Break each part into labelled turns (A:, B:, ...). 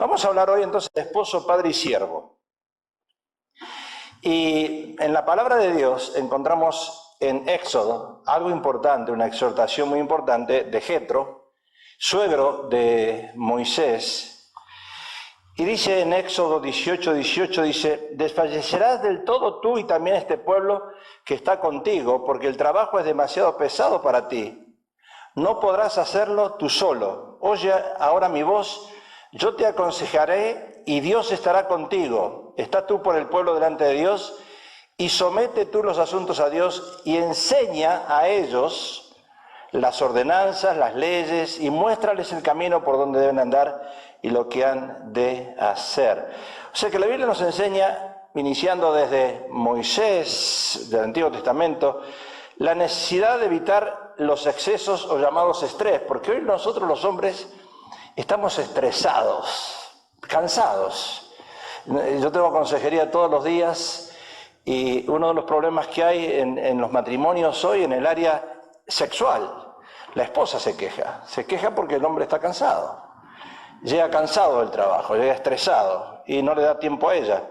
A: Vamos a hablar hoy entonces de esposo, padre y siervo. Y en la palabra de Dios encontramos en Éxodo algo importante, una exhortación muy importante de Jetro, suegro de Moisés. Y dice en Éxodo 18, dice: desfallecerás del todo tú y también este pueblo que está contigo, porque el trabajo es demasiado pesado para ti. No podrás hacerlo tú solo. Oye ahora mi voz, yo te aconsejaré y Dios estará contigo. Está tú por el pueblo delante de Dios y somete tú los asuntos a Dios y enseña a ellos las ordenanzas, las leyes y muéstrales el camino por donde deben andar y lo que han de hacer. O sea que la Biblia nos enseña, iniciando desde Moisés del Antiguo Testamento, la necesidad de evitar los excesos o llamados estrés, porque hoy nosotros los hombres estamos estresados, cansados. Yo tengo consejería todos los días y uno de los problemas que hay en los matrimonios hoy en el área sexual, la esposa se queja porque el hombre está cansado, llega cansado del trabajo, llega estresado y no le da tiempo a ella.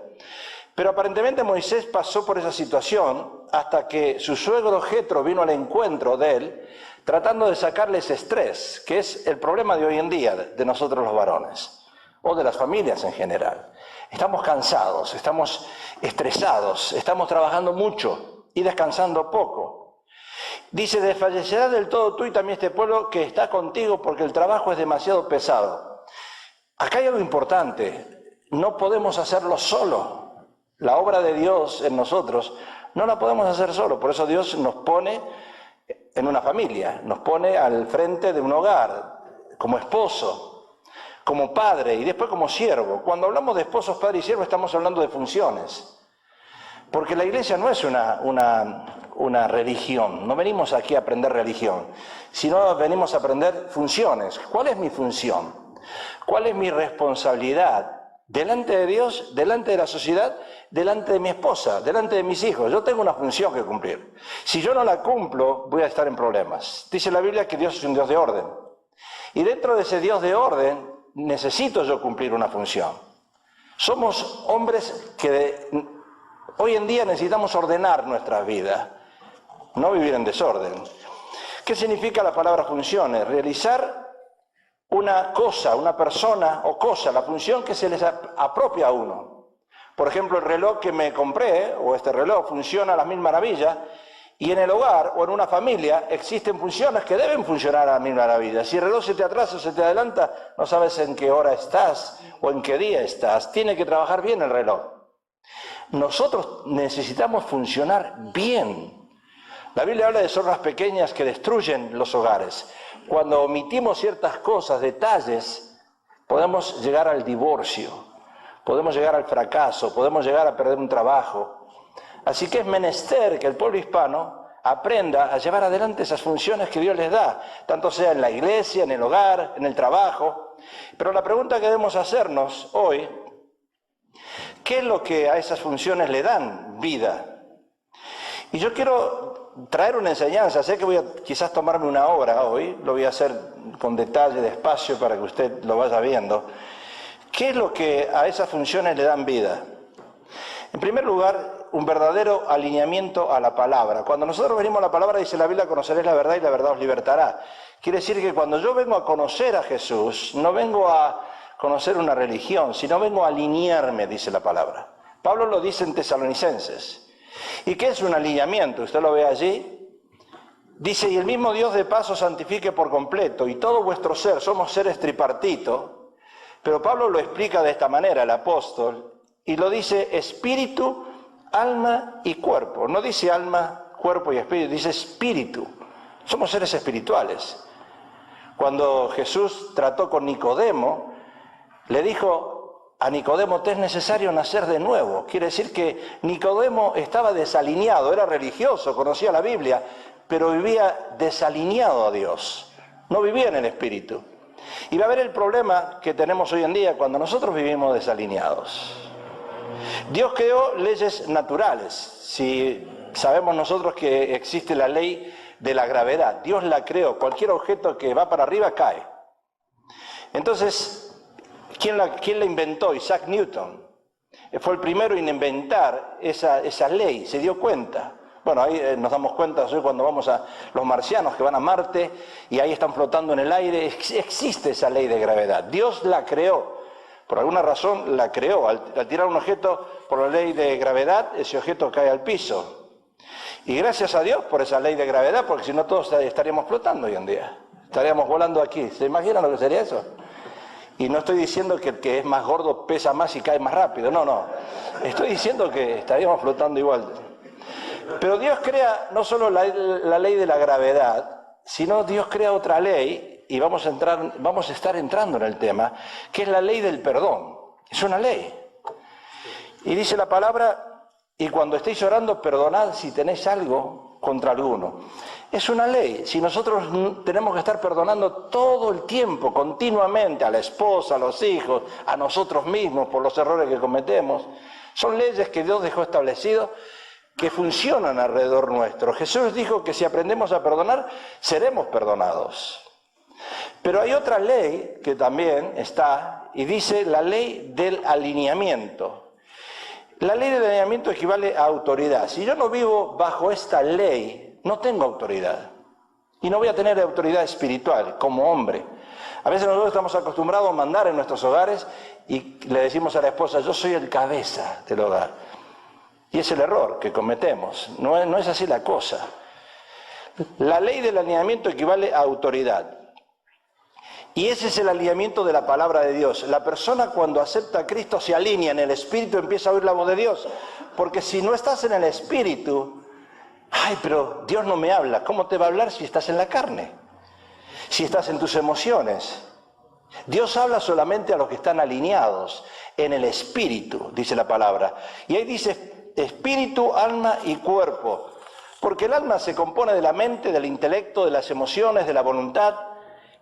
A: Pero aparentemente Moisés pasó por esa situación hasta que su suegro Jetro vino al encuentro de él, tratando de sacarle ese estrés, que es el problema de hoy en día de nosotros los varones, o de las familias en general. Estamos cansados, estamos estresados, estamos trabajando mucho y descansando poco. Dice: desfallecerás del todo tú y también este pueblo que está contigo, porque el trabajo es demasiado pesado. Acá hay algo importante: no podemos hacerlo solo. La obra de Dios en nosotros no la podemos hacer solo, por eso Dios nos pone en una familia, nos pone al frente de un hogar, como esposo, como padre y después como siervo. Cuando hablamos de esposos, padre y siervo estamos hablando de funciones, porque la iglesia no es una religión, no venimos aquí a aprender religión, sino venimos a aprender funciones. ¿Cuál es mi función? ¿Cuál es mi responsabilidad? Delante de Dios, delante de la sociedad, delante de mi esposa, delante de mis hijos. Yo tengo una función que cumplir. Si yo no la cumplo, voy a estar en problemas. Dice la Biblia que Dios es un Dios de orden. Y dentro de ese Dios de orden, necesito yo cumplir una función. Somos hombres que hoy en día necesitamos ordenar nuestras vidas, no vivir en desorden. ¿Qué significa la palabra funciones? Realizar una cosa, una persona o cosa, la función que se les apropia a uno. Por ejemplo, el reloj que me compré, o este reloj, funciona a las mil maravillas, y en el hogar o en una familia existen funciones que deben funcionar a las mil maravillas. Si el reloj se te atrasa o se te adelanta, no sabes en qué hora estás o en qué día estás. Tiene que trabajar bien el reloj. Nosotros necesitamos funcionar bien. La Biblia habla de zorras pequeñas que destruyen los hogares. Cuando omitimos ciertas cosas, detalles, podemos llegar al divorcio, podemos llegar al fracaso, podemos llegar a perder un trabajo. Así que es menester que el pueblo hispano aprenda a llevar adelante esas funciones que Dios les da, tanto sea en la iglesia, en el hogar, en el trabajo. Pero la pregunta que debemos hacernos hoy: ¿qué es lo que a esas funciones le dan vida? Y yo quiero traer una enseñanza. Sé que voy a quizás tomarme una hora hoy, lo voy a hacer con detalle, despacio, para que usted lo vaya viendo. ¿Qué es lo que a esas funciones le dan vida? En primer lugar, un verdadero alineamiento a la palabra. Cuando nosotros venimos a la palabra, dice la Biblia: conoceréis la verdad y la verdad os libertará. Quiere decir que cuando yo vengo a conocer a Jesús, no vengo a conocer una religión, sino vengo a alinearme, dice la palabra. Pablo lo dice en Tesalonicenses. ¿Y qué es un alineamiento? Usted lo ve allí. Dice: y el mismo Dios de paz os santifique por completo, y todo vuestro ser, somos seres tripartito, pero Pablo lo explica de esta manera, el apóstol, y lo dice espíritu, alma y cuerpo. No dice alma, cuerpo y espíritu, dice espíritu. Somos seres espirituales. Cuando Jesús trató con Nicodemo, le dijo a Nicodemo: te es necesario nacer de nuevo. Quiere decir que Nicodemo estaba desalineado, era religioso, conocía la Biblia, pero vivía desalineado a Dios, no vivía en el Espíritu. Y va a haber el problema que tenemos hoy en día cuando nosotros vivimos desalineados. Dios creó leyes naturales. Si sabemos nosotros que existe la ley de la gravedad, Dios la creó. Cualquier objeto que va para arriba cae. Entonces, ¿Quién la inventó? Isaac Newton. Fue el primero en inventar esa ley, se dio cuenta. Bueno, ahí nos damos cuenta hoy cuando vamos a los marcianos que van a Marte y ahí están flotando en el aire. Existe esa ley de gravedad. Dios la creó. Por alguna razón la creó. Al tirar un objeto por la ley de gravedad, ese objeto cae al piso. Y gracias a Dios por esa ley de gravedad, porque si no todos estaríamos flotando hoy en día. Estaríamos volando aquí. ¿Se imaginan lo que sería eso? Y no estoy diciendo que el que es más gordo pesa más y cae más rápido. No. Estoy diciendo que estaríamos flotando igual. Pero Dios crea no solo la ley de la gravedad, sino Dios crea otra ley, y vamos a estar entrando en el tema, que es la ley del perdón. Es una ley. Y dice la palabra, y cuando estéis orando, perdonad si tenéis algo contra alguno. Es una ley. Si nosotros tenemos que estar perdonando todo el tiempo, continuamente, a la esposa, a los hijos, a nosotros mismos por los errores que cometemos, son leyes que Dios dejó establecidas que funcionan alrededor nuestro. Jesús dijo que si aprendemos a perdonar, seremos perdonados. Pero hay otra ley que también está, y dice la ley del alineamiento. La ley del alineamiento equivale a autoridad. Si yo no vivo bajo esta ley, no tengo autoridad. Y no voy a tener autoridad espiritual como hombre. A veces nosotros estamos acostumbrados a mandar en nuestros hogares y le decimos a la esposa, yo soy el cabeza del hogar. Y es el error que cometemos. No es así la cosa. La ley del alineamiento equivale a autoridad. Y ese es el alineamiento de la palabra de Dios. La persona cuando acepta a Cristo se alinea en el Espíritu, empieza a oír la voz de Dios. Porque si no estás en el Espíritu, pero Dios no me habla. ¿Cómo te va a hablar si estás en la carne? Si estás en tus emociones. Dios habla solamente a los que están alineados en el Espíritu, dice la palabra. Y ahí dice espíritu, alma y cuerpo. Porque el alma se compone de la mente, del intelecto, de las emociones, de la voluntad.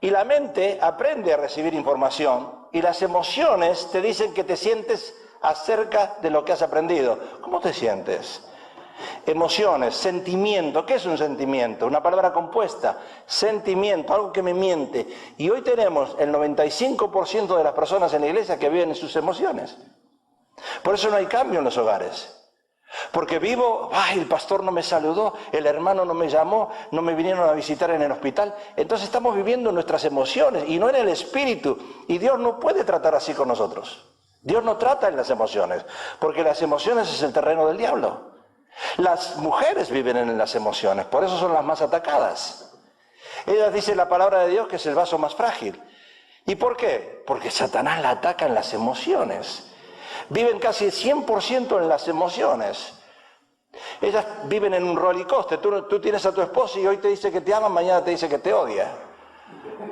A: Y la mente aprende a recibir información. Y las emociones te dicen que te sientes acerca de lo que has aprendido. ¿Cómo te sientes? Emociones, sentimiento. ¿Qué es un sentimiento? Una palabra compuesta. Sentimiento, algo que me miente. Y hoy tenemos el 95% de las personas en la iglesia que viven en sus emociones. Por eso no hay cambio en los hogares. Porque vivo, el pastor no me saludó, el hermano no me llamó, no me vinieron a visitar en el hospital. Entonces estamos viviendo nuestras emociones y no en el espíritu. Y Dios no puede tratar así con nosotros. Dios no trata en las emociones, porque las emociones es el terreno del diablo. Las mujeres viven en las emociones, por eso son las más atacadas. Ellas dicen la palabra de Dios que es el vaso más frágil. ¿Y por qué? Porque Satanás la ataca en las emociones. Viven casi el 100% en las emociones. Ellas viven en un roller coaster. Tú tienes a tu esposa y hoy te dice que te ama, mañana te dice que te odia.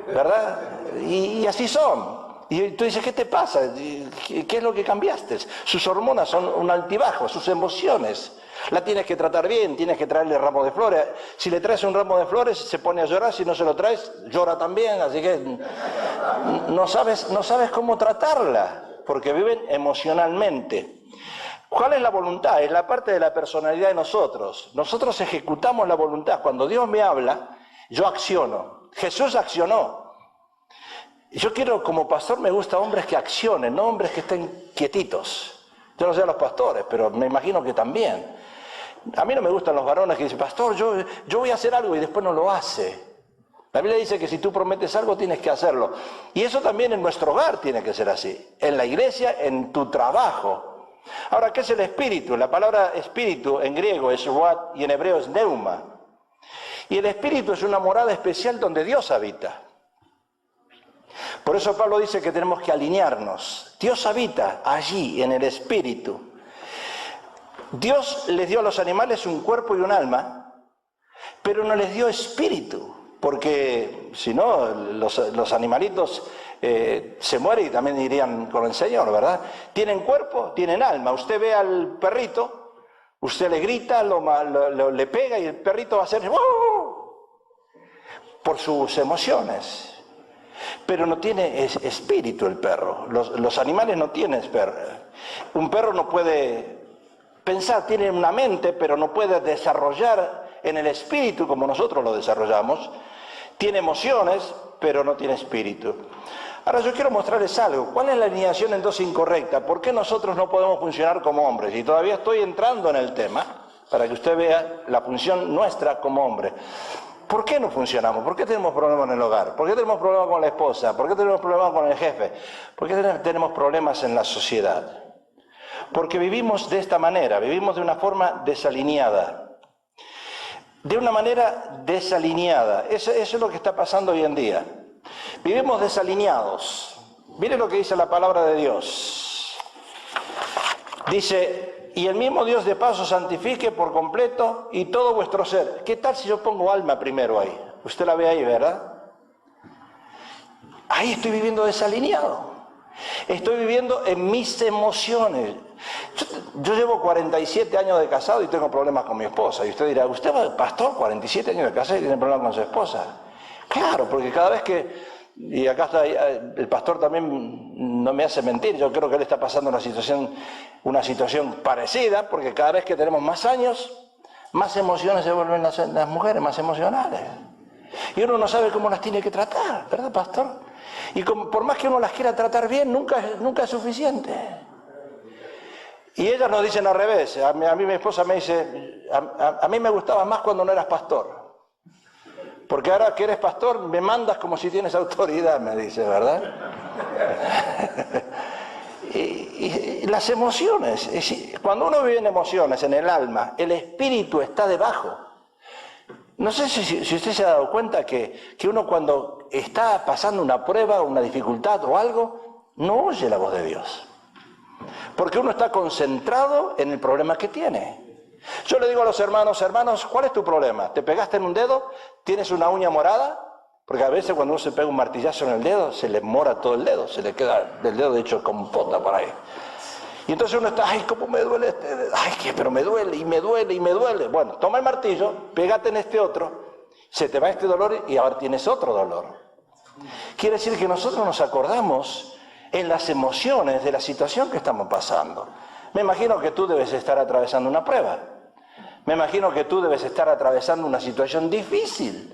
A: ¿Verdad? Y así son. Y tú dices, ¿qué te pasa? ¿Qué es lo que cambiaste? Sus hormonas son un altibajo, sus emociones. La tienes que tratar bien, tienes que traerle ramo de flores. Si le traes un ramo de flores, se pone a llorar. Si no se lo traes, llora también. Así que no sabes cómo tratarla. Porque viven emocionalmente. ¿Cuál es la voluntad? Es la parte de la personalidad de nosotros. Nosotros ejecutamos la voluntad. Cuando Dios me habla, yo acciono. Jesús accionó. Yo quiero, como pastor, me gusta hombres que accionen, no hombres que estén quietitos. Yo no sé a los pastores, pero me imagino que también. A mí no me gustan los varones que dicen, pastor, yo voy a hacer algo y después no lo hace. La Biblia dice que si tú prometes algo, tienes que hacerlo. Y eso también en nuestro hogar tiene que ser así. En la iglesia, en tu trabajo. Ahora, ¿qué es el espíritu? La palabra espíritu en griego es ruach y en hebreo es neuma. Y el espíritu es una morada especial donde Dios habita. Por eso Pablo dice que tenemos que alinearnos. Dios habita allí, en el espíritu. Dios les dio a los animales un cuerpo y un alma, pero no les dio espíritu. Porque si no, los animalitos se mueren y también irían con el Señor, ¿verdad? Tienen cuerpo, tienen alma. Usted ve al perrito, usted le grita, le pega y el perrito va a hacer ¡oh! Por sus emociones. Pero no tiene espíritu el perro. Los animales no tienen espíritu. Un perro no puede pensar, tiene una mente, pero no puede desarrollar en el espíritu como nosotros lo desarrollamos. Tiene emociones, pero no tiene espíritu. Ahora yo quiero mostrarles algo. ¿Cuál es la alineación entonces incorrecta? ¿Por qué nosotros no podemos funcionar como hombres? Y todavía estoy entrando en el tema para que usted vea la función nuestra como hombre. ¿Por qué no funcionamos? ¿Por qué tenemos problemas en el hogar? ¿Por qué tenemos problemas con la esposa? ¿Por qué tenemos problemas con el jefe? ¿Por qué tenemos problemas en la sociedad? Porque vivimos de esta manera, vivimos de una forma desalineada. De una manera desalineada. Eso es lo que está pasando hoy en día. Vivimos desalineados. Miren lo que dice la palabra de Dios. Dice, y el mismo Dios de paz os santifique por completo y todo vuestro ser. ¿Qué tal si yo pongo alma primero ahí? Usted la ve ahí, ¿verdad? Ahí estoy viviendo desalineado. Estoy viviendo en mis emociones. Yo llevo 47 años de casado y tengo problemas con mi esposa. Y usted dirá, ¿usted va pastor 47 años de casado y tiene problemas con su esposa? Claro, porque cada vez que... Y acá está, el pastor también no me hace mentir. Yo creo que él está pasando una situación parecida, porque cada vez que tenemos más años, más emociones se vuelven las mujeres, más emocionales. Y uno no sabe cómo las tiene que tratar, ¿verdad, pastor? Y por más que uno las quiera tratar bien, nunca es suficiente. Y ellas nos dicen al revés. A mí mi esposa me dice, a mí me gustaba más cuando no eras pastor. Porque ahora que eres pastor, me mandas como si tienes autoridad, me dice, ¿verdad? y las emociones, cuando uno vive en emociones, en el alma, el espíritu está debajo. No sé si usted se ha dado cuenta que uno cuando está pasando una prueba, una dificultad o algo, no oye la voz de Dios. Porque uno está concentrado en el problema que tiene. Yo le digo a los hermanos, ¿cuál es tu problema? ¿Te pegaste en un dedo? ¿Tienes una uña morada? Porque a veces cuando uno se pega un martillazo en el dedo, se le mora todo el dedo, se le queda el dedo hecho compota por ahí. Y entonces uno está, ay, ¿cómo me duele este dedo? Ay, pero me duele, y me duele, y me duele. Bueno, toma el martillo, pégate en este otro, se te va este dolor y ahora tienes otro dolor. Quiere decir que nosotros nos acordamos en las emociones de la situación que estamos pasando. Me imagino que tú debes estar atravesando una prueba. Me imagino que tú debes estar atravesando una situación difícil.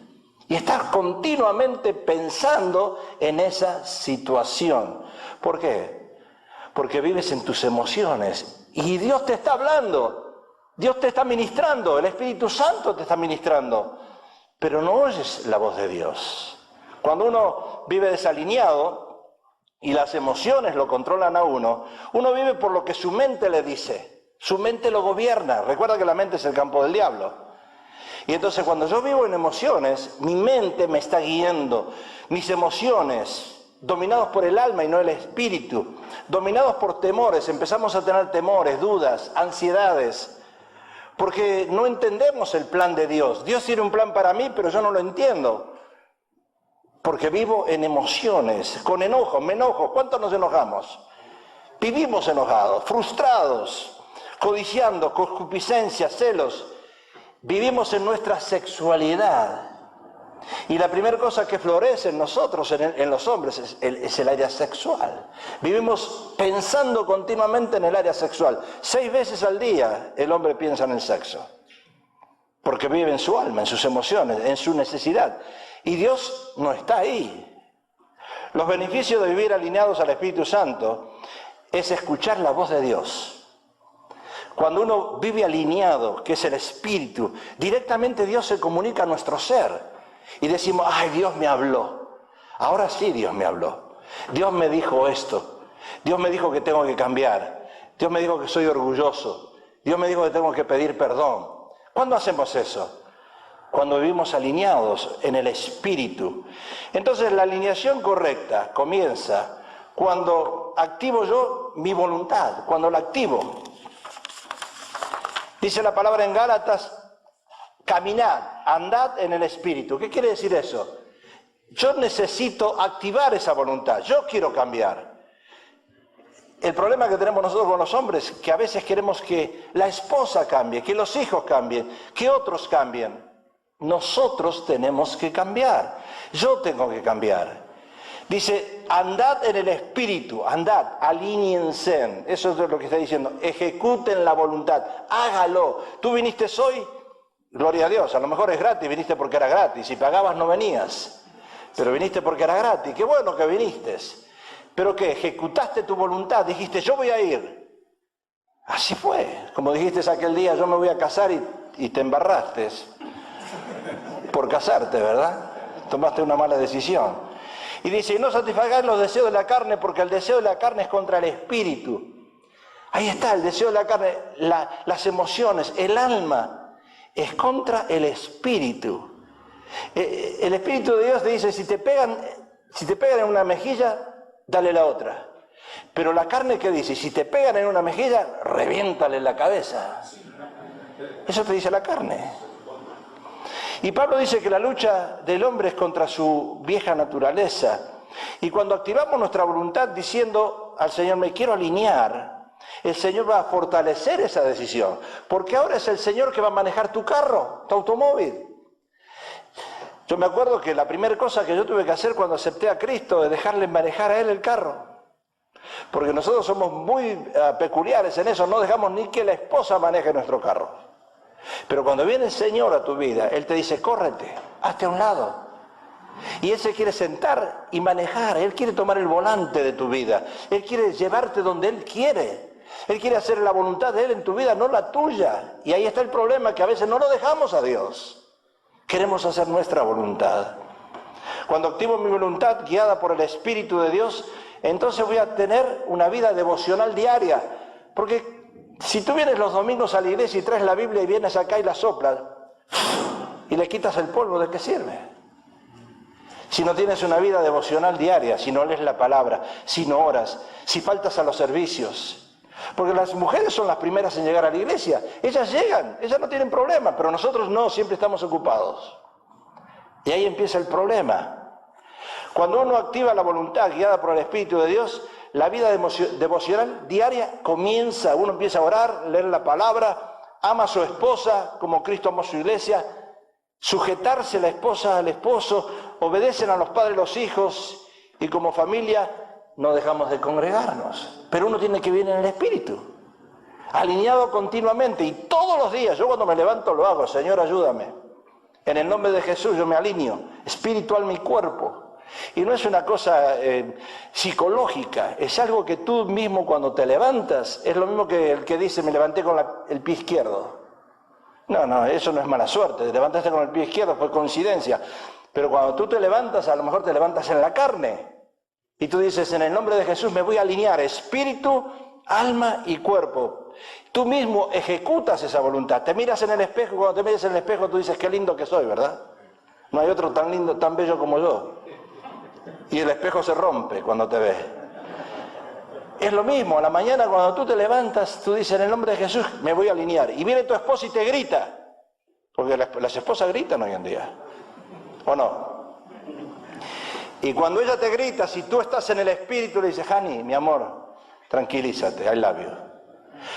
A: Y estás continuamente pensando en esa situación. ¿Por qué? Porque vives en tus emociones. Y Dios te está hablando. Dios te está ministrando. El Espíritu Santo te está ministrando. Pero no oyes la voz de Dios. Cuando uno vive desalineado y las emociones lo controlan a uno vive por lo que su mente le dice. Su mente lo gobierna. Recuerda que la mente es el campo del diablo. Y entonces cuando yo vivo en emociones, mi mente me está guiando. Mis emociones, dominados por el alma y no el espíritu, dominados por temores, empezamos a tener temores, dudas, ansiedades, porque no entendemos el plan de Dios. Dios tiene un plan para mí, pero yo no lo entiendo, porque vivo en emociones, con enojo, me enojo. ¿Cuántos nos enojamos? Vivimos enojados, frustrados, codiciando, concupiscencia, celos. Vivimos en nuestra sexualidad. Y la primera cosa que florece en nosotros, en los hombres, es el área sexual. Vivimos pensando continuamente en el área sexual. 6 veces al día el hombre piensa en el sexo. Porque vive en su alma, en sus emociones, en su necesidad. Y Dios no está ahí. Los beneficios de vivir alineados al Espíritu Santo es escuchar la voz de Dios. Cuando uno vive alineado, que es el Espíritu, directamente Dios se comunica a nuestro ser. Y decimos, ay, Dios me habló. Ahora sí Dios me habló. Dios me dijo esto. Dios me dijo que tengo que cambiar. Dios me dijo que soy orgulloso. Dios me dijo que tengo que pedir perdón. ¿Cuándo hacemos eso? Cuando vivimos alineados en el Espíritu. Entonces la alineación correcta comienza cuando activo yo mi voluntad, cuando la activo. Dice la palabra en Gálatas, caminad, andad en el Espíritu. ¿Qué quiere decir eso? Yo necesito activar esa voluntad, yo quiero cambiar. El problema que tenemos nosotros con los hombres es que a veces queremos que la esposa cambie, que los hijos cambien, que otros cambien. Nosotros tenemos que cambiar, yo tengo que cambiar. Dice, andad en el Espíritu, andad, alíñense. Eso es lo que está diciendo, ejecuten la voluntad, hágalo. Tú viniste hoy, gloria a Dios, a lo mejor es gratis, viniste porque era gratis, si pagabas no venías. Pero viniste porque era gratis, qué bueno que viniste. Pero que ejecutaste tu voluntad, dijiste yo voy a ir. Así fue, como dijiste aquel día, yo me voy a casar y te embarraste por casarte, ¿verdad? Tomaste una mala decisión. Y dice, y no satisfagáis los deseos de la carne, porque el deseo de la carne es contra el espíritu. Ahí está, el deseo de la carne, las emociones, el alma, es contra el espíritu. El Espíritu de Dios te dice, si te pegan en una mejilla, dale la otra. Pero la carne, ¿qué dice? Si te pegan en una mejilla, reviéntale la cabeza. Eso te dice la carne. Y Pablo dice que la lucha del hombre es contra su vieja naturaleza. Y cuando activamos nuestra voluntad diciendo al Señor, me quiero alinear, el Señor va a fortalecer esa decisión. Porque ahora es el Señor que va a manejar tu carro, tu automóvil. Yo me acuerdo que la primera cosa que yo tuve que hacer cuando acepté a Cristo es dejarle manejar a Él el carro. Porque nosotros somos muy peculiares en eso, no dejamos ni que la esposa maneje nuestro carro. Pero cuando viene el Señor a tu vida, Él te dice, córrete, hazte a un lado. Y Él se quiere sentar y manejar, Él quiere tomar el volante de tu vida, Él quiere llevarte donde Él quiere. Él quiere hacer la voluntad de Él en tu vida, no la tuya. Y ahí está el problema, que a veces no lo dejamos a Dios. Queremos hacer nuestra voluntad. Cuando activo mi voluntad guiada por el Espíritu de Dios, entonces voy a tener una vida devocional diaria. Porque si tú vienes los domingos a la iglesia y traes la Biblia y vienes acá y la soplas y le quitas el polvo, ¿de qué sirve? Si no tienes una vida devocional diaria, si no lees la palabra, si no oras, si faltas a los servicios. Porque las mujeres son las primeras en llegar a la iglesia. Ellas llegan, ellas no tienen problema, pero nosotros no, siempre estamos ocupados. Y ahí empieza el problema. Cuando uno activa la voluntad guiada por el Espíritu de Dios, la vida devocional diaria comienza. Uno empieza a orar, leer la palabra, ama a su esposa como Cristo amó a su iglesia, sujetarse la esposa al esposo, obedecen a los padres los hijos, y como familia no dejamos de congregarnos. Pero uno tiene que vivir en el Espíritu, alineado continuamente, y todos los días, yo cuando me levanto lo hago, Señor ayúdame. En el nombre de Jesús yo me alineo, espiritual mi cuerpo. Y no es una cosa psicológica, es algo que tú mismo cuando te levantas, es lo mismo que el que dice me levanté con el pie izquierdo. No, eso no es mala suerte, te levantaste con el pie izquierdo, fue coincidencia. Pero cuando tú te levantas, a lo mejor te levantas en la carne. Y tú dices, en el nombre de Jesús me voy a alinear espíritu, alma y cuerpo. Tú mismo ejecutas esa voluntad. Te miras en el espejo, cuando te miras en el espejo tú dices, qué lindo que soy, ¿verdad? No hay otro tan lindo, tan bello como yo. Y el espejo se rompe cuando te ves. Es lo mismo, a la mañana cuando tú te levantas, tú dices, en el nombre de Jesús me voy a alinear. Y viene tu esposa y te grita. Porque las esposas gritan hoy en día. ¿O no? Y cuando ella te grita, si tú estás en el espíritu, le dices, Hani, mi amor, tranquilízate, I love you.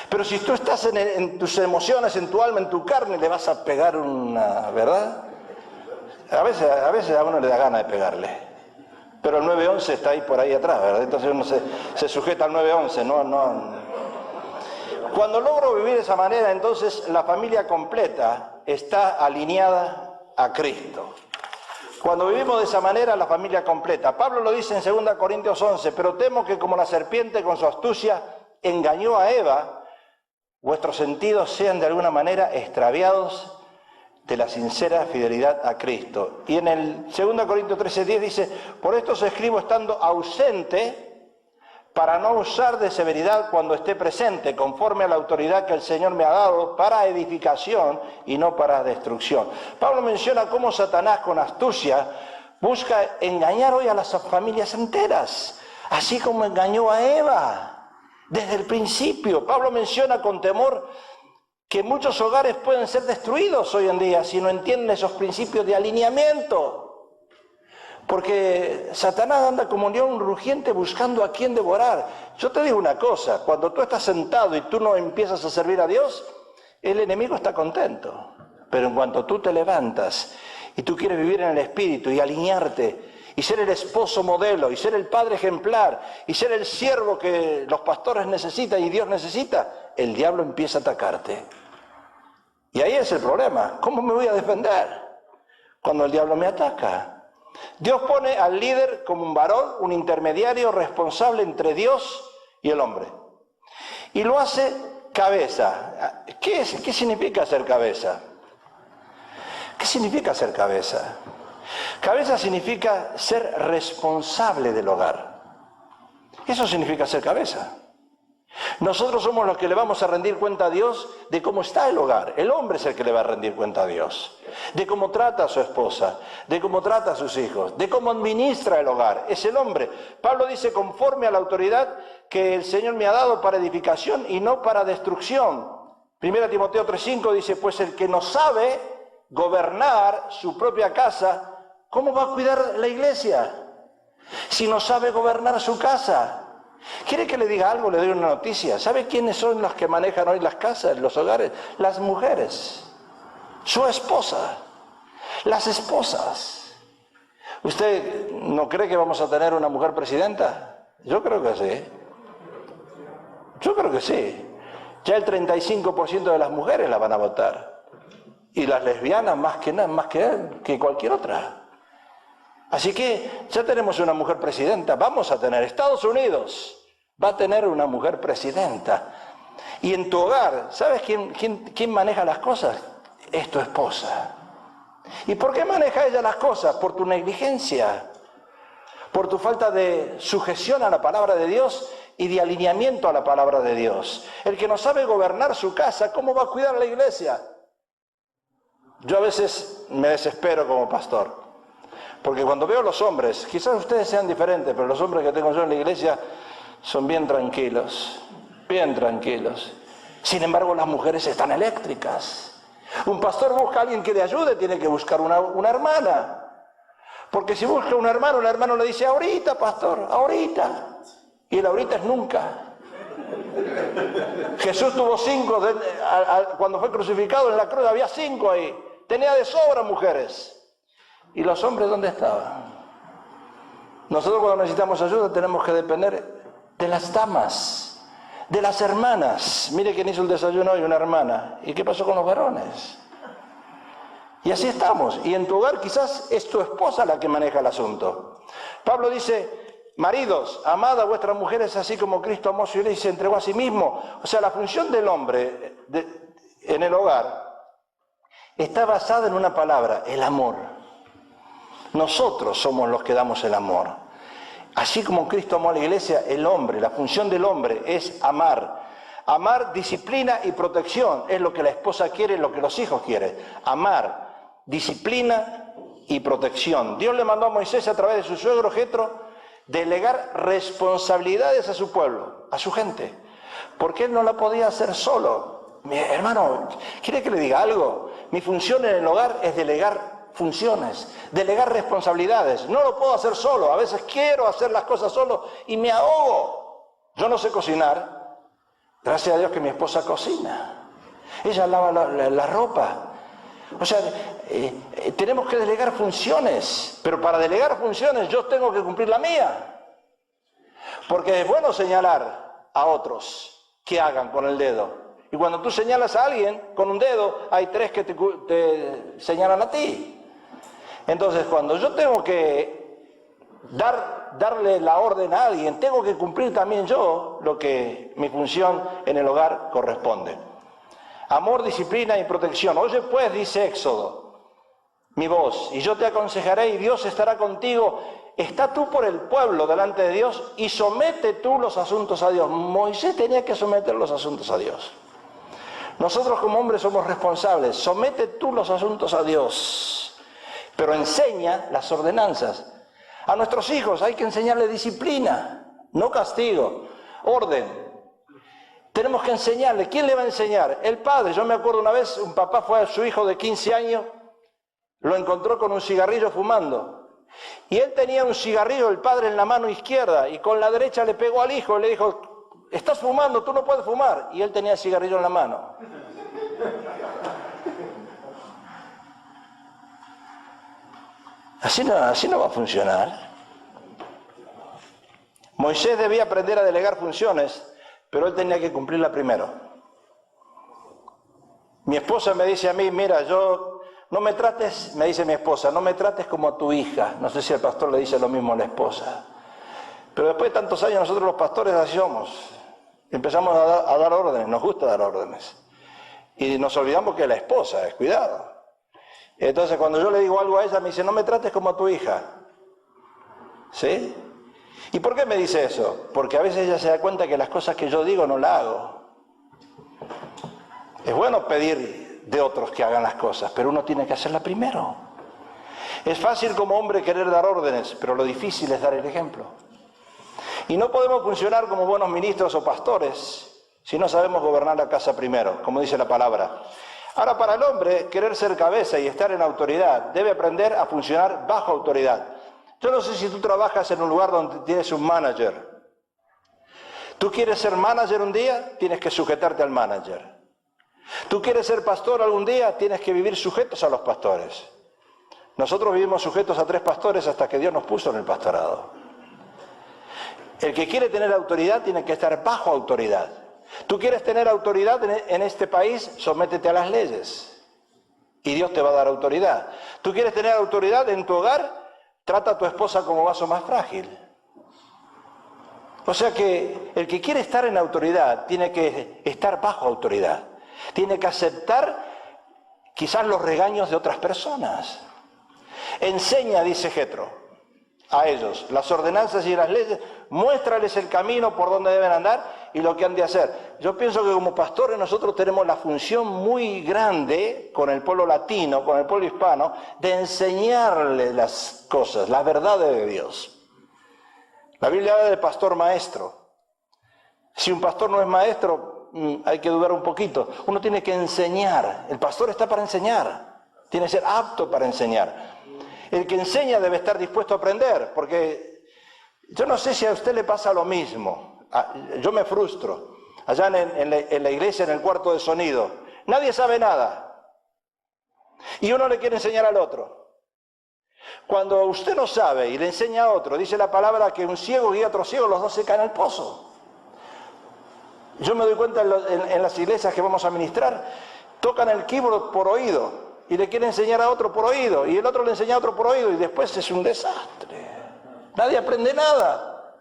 A: Pero si tú estás en tus emociones, en tu alma, en tu carne, le vas a pegar una, ¿verdad? A veces a uno le da ganas de pegarle. Pero el 911 está ahí por ahí atrás, ¿verdad? Entonces uno se sujeta al 911, no. Cuando logro vivir de esa manera, entonces la familia completa está alineada a Cristo. Cuando vivimos de esa manera, la familia completa. Pablo lo dice en 2 Corintios 11, pero temo que como la serpiente con su astucia engañó a Eva, vuestros sentidos sean de alguna manera extraviados de la sincera fidelidad a Cristo. Y en el 2 Corintios 13:10 dice, por esto os escribo estando ausente, para no usar de severidad cuando esté presente, conforme a la autoridad que el Señor me ha dado para edificación y no para destrucción. Pablo menciona cómo Satanás con astucia busca engañar hoy a las familias enteras, así como engañó a Eva desde el principio. Pablo menciona con temor que muchos hogares pueden ser destruidos hoy en día si no entienden esos principios de alineamiento. Porque Satanás anda como un león rugiente buscando a quién devorar. Yo te digo una cosa, cuando tú estás sentado y tú no empiezas a servir a Dios, el enemigo está contento. Pero en cuanto tú te levantas y tú quieres vivir en el Espíritu y alinearte y ser el esposo modelo y ser el padre ejemplar y ser el siervo que los pastores necesitan y Dios necesita, el diablo empieza a atacarte. Y ahí es el problema. ¿Cómo me voy a defender cuando el diablo me ataca? Dios pone al líder como un varón, un intermediario responsable entre Dios y el hombre. Y lo hace cabeza. ¿Qué significa ser cabeza? ¿Qué significa ser cabeza? Cabeza significa ser responsable del hogar. Eso significa ser cabeza. Nosotros somos los que le vamos a rendir cuenta a Dios de cómo está el hogar. El hombre es el que le va a rendir cuenta a Dios. De cómo trata a su esposa, de cómo trata a sus hijos, de cómo administra el hogar. Es el hombre. Pablo dice, conforme a la autoridad que el Señor me ha dado para edificación y no para destrucción. 1 Timoteo 3:5 dice, pues el que no sabe gobernar su propia casa, ¿cómo va a cuidar la iglesia? Si no sabe gobernar su casa. ¿Quiere que le diga algo? Le doy una noticia. ¿Sabe quiénes son los que manejan hoy las casas, los hogares? Las mujeres. Su esposa. Las esposas. ¿Usted no cree que vamos a tener una mujer presidenta? Yo creo que sí. Yo creo que sí. Ya el 35% de las mujeres la van a votar. Y las lesbianas más que cualquier otra. Así que ya tenemos una mujer presidenta, vamos a tener. Estados Unidos va a tener una mujer presidenta. Y en tu hogar, ¿sabes quién maneja las cosas? Es tu esposa. ¿Y por qué maneja ella las cosas? Por tu negligencia, por tu falta de sujeción a la palabra de Dios y de alineamiento a la palabra de Dios. El que no sabe gobernar su casa, ¿cómo va a cuidar la iglesia? Yo a veces me desespero como pastor. Porque cuando veo a los hombres, quizás ustedes sean diferentes, pero los hombres que tengo yo en la iglesia son bien tranquilos, bien tranquilos. Sin embargo, las mujeres están eléctricas. Un pastor busca a alguien que le ayude, tiene que buscar una hermana. Porque si busca un hermano le dice, ahorita, pastor, ahorita. Y el ahorita es nunca. Jesús tuvo 5, cuando fue crucificado en la cruz había 5 ahí. Tenía de sobra mujeres. ¿Y los hombres dónde estaban? Nosotros cuando necesitamos ayuda tenemos que depender de las damas, de las hermanas. Mire quién hizo el desayuno hoy, una hermana. ¿Y qué pasó con los varones? Y así estamos. Y en tu hogar quizás es tu esposa la que maneja el asunto. Pablo dice, maridos, amad a vuestras mujeres así como Cristo amó a su iglesia y se entregó a sí mismo. O sea, la función del hombre en el hogar está basada en una palabra, el amor. Nosotros somos los que damos el amor. Así como Cristo amó a la iglesia, el hombre, la función del hombre es amar. Amar, disciplina y protección es lo que la esposa quiere, lo que los hijos quieren. Amar, disciplina y protección. Dios le mandó a Moisés a través de su suegro Jetro delegar responsabilidades a su pueblo, a su gente. Porque él no la podía hacer solo. Mi hermano, ¿quiere que le diga algo? Mi función en el hogar es delegar funciones, delegar responsabilidades. No lo puedo hacer solo, a veces quiero hacer las cosas solo y me ahogo. Yo no sé cocinar, gracias a Dios que mi esposa cocina. Ella lava la ropa. O sea, tenemos que delegar funciones, pero para delegar funciones yo tengo que cumplir la mía. Porque es bueno señalar a otros que hagan con el dedo. Y cuando tú señalas a alguien con un dedo, hay 3 que te señalan a ti. Entonces, cuando yo tengo que darle la orden a alguien, tengo que cumplir también yo lo que mi función en el hogar corresponde. Amor, disciplina y protección. Oye pues, dice Éxodo, mi voz, y yo te aconsejaré y Dios estará contigo. Está tú por el pueblo delante de Dios y somete tú los asuntos a Dios. Moisés tenía que someter los asuntos a Dios. Nosotros como hombres somos responsables. Somete tú los asuntos a Dios. Pero enseña las ordenanzas. A nuestros hijos hay que enseñarles disciplina, no castigo, orden. Tenemos que enseñarle. ¿Quién le va a enseñar? El padre. Yo me acuerdo una vez, un papá fue a su hijo de 15 años, lo encontró con un cigarrillo fumando. Y él tenía un cigarrillo, el padre, en la mano izquierda, y con la derecha le pegó al hijo y le dijo, estás fumando, tú no puedes fumar. Y él tenía el cigarrillo en la mano. Así no va a funcionar. Moisés debía aprender a delegar funciones, pero él tenía que cumplirla primero. Mi esposa me dice a mí, mira, yo no me trates, me dice mi esposa, no me trates como a tu hija. No sé si el pastor le dice lo mismo a la esposa. Pero después de tantos años nosotros los pastores así somos. Empezamos a dar órdenes, nos gusta dar órdenes. Y nos olvidamos que la esposa es, cuidado. Entonces cuando yo le digo algo a ella, me dice, no me trates como a tu hija. ¿Sí? ¿Y por qué me dice eso? Porque a veces ella se da cuenta que las cosas que yo digo no las hago. Es bueno pedir de otros que hagan las cosas, pero uno tiene que hacerla primero. Es fácil como hombre querer dar órdenes, pero lo difícil es dar el ejemplo. Y no podemos funcionar como buenos ministros o pastores si no sabemos gobernar la casa primero, como dice la palabra. Ahora, para el hombre, querer ser cabeza y estar en autoridad, debe aprender a funcionar bajo autoridad. Yo no sé si tú trabajas en un lugar donde tienes un manager. Tú quieres ser manager un día, tienes que sujetarte al manager. Tú quieres ser pastor algún día, tienes que vivir sujetos a los pastores. Nosotros vivimos sujetos a 3 pastores hasta que Dios nos puso en el pastorado. El que quiere tener autoridad tiene que estar bajo autoridad. Tú quieres tener autoridad en este país, sométete a las leyes. Y Dios te va a dar autoridad. Tú quieres tener autoridad en tu hogar, trata a tu esposa como vaso más frágil. O sea que el que quiere estar en autoridad tiene que estar bajo autoridad. Tiene que aceptar quizás los regaños de otras personas. Enseña, dice Jetro, a ellos las ordenanzas y las leyes, muéstrales el camino por donde deben andar y lo que han de hacer. Yo pienso que como pastores nosotros tenemos la función muy grande con el pueblo latino, con el pueblo hispano, de enseñarles las cosas, la verdad de Dios. La Biblia habla de pastor maestro. Si un pastor no es maestro, hay que dudar un poquito. Uno tiene que enseñar. El pastor está para enseñar. Tiene que ser apto para enseñar. El que enseña debe estar dispuesto a aprender, porque yo no sé si a usted le pasa lo mismo. Yo me frustro. Allá en la iglesia, en el cuarto de sonido, nadie sabe nada. Y uno le quiere enseñar al otro. Cuando usted no sabe y le enseña a otro, dice la palabra que un ciego guía a otro ciego, los dos se caen al pozo. Yo me doy cuenta en las iglesias que vamos a ministrar, tocan el keyboard por oído y le quieren enseñar a otro por oído y el otro le enseña a otro por oído y después es un desastre. Nadie aprende nada.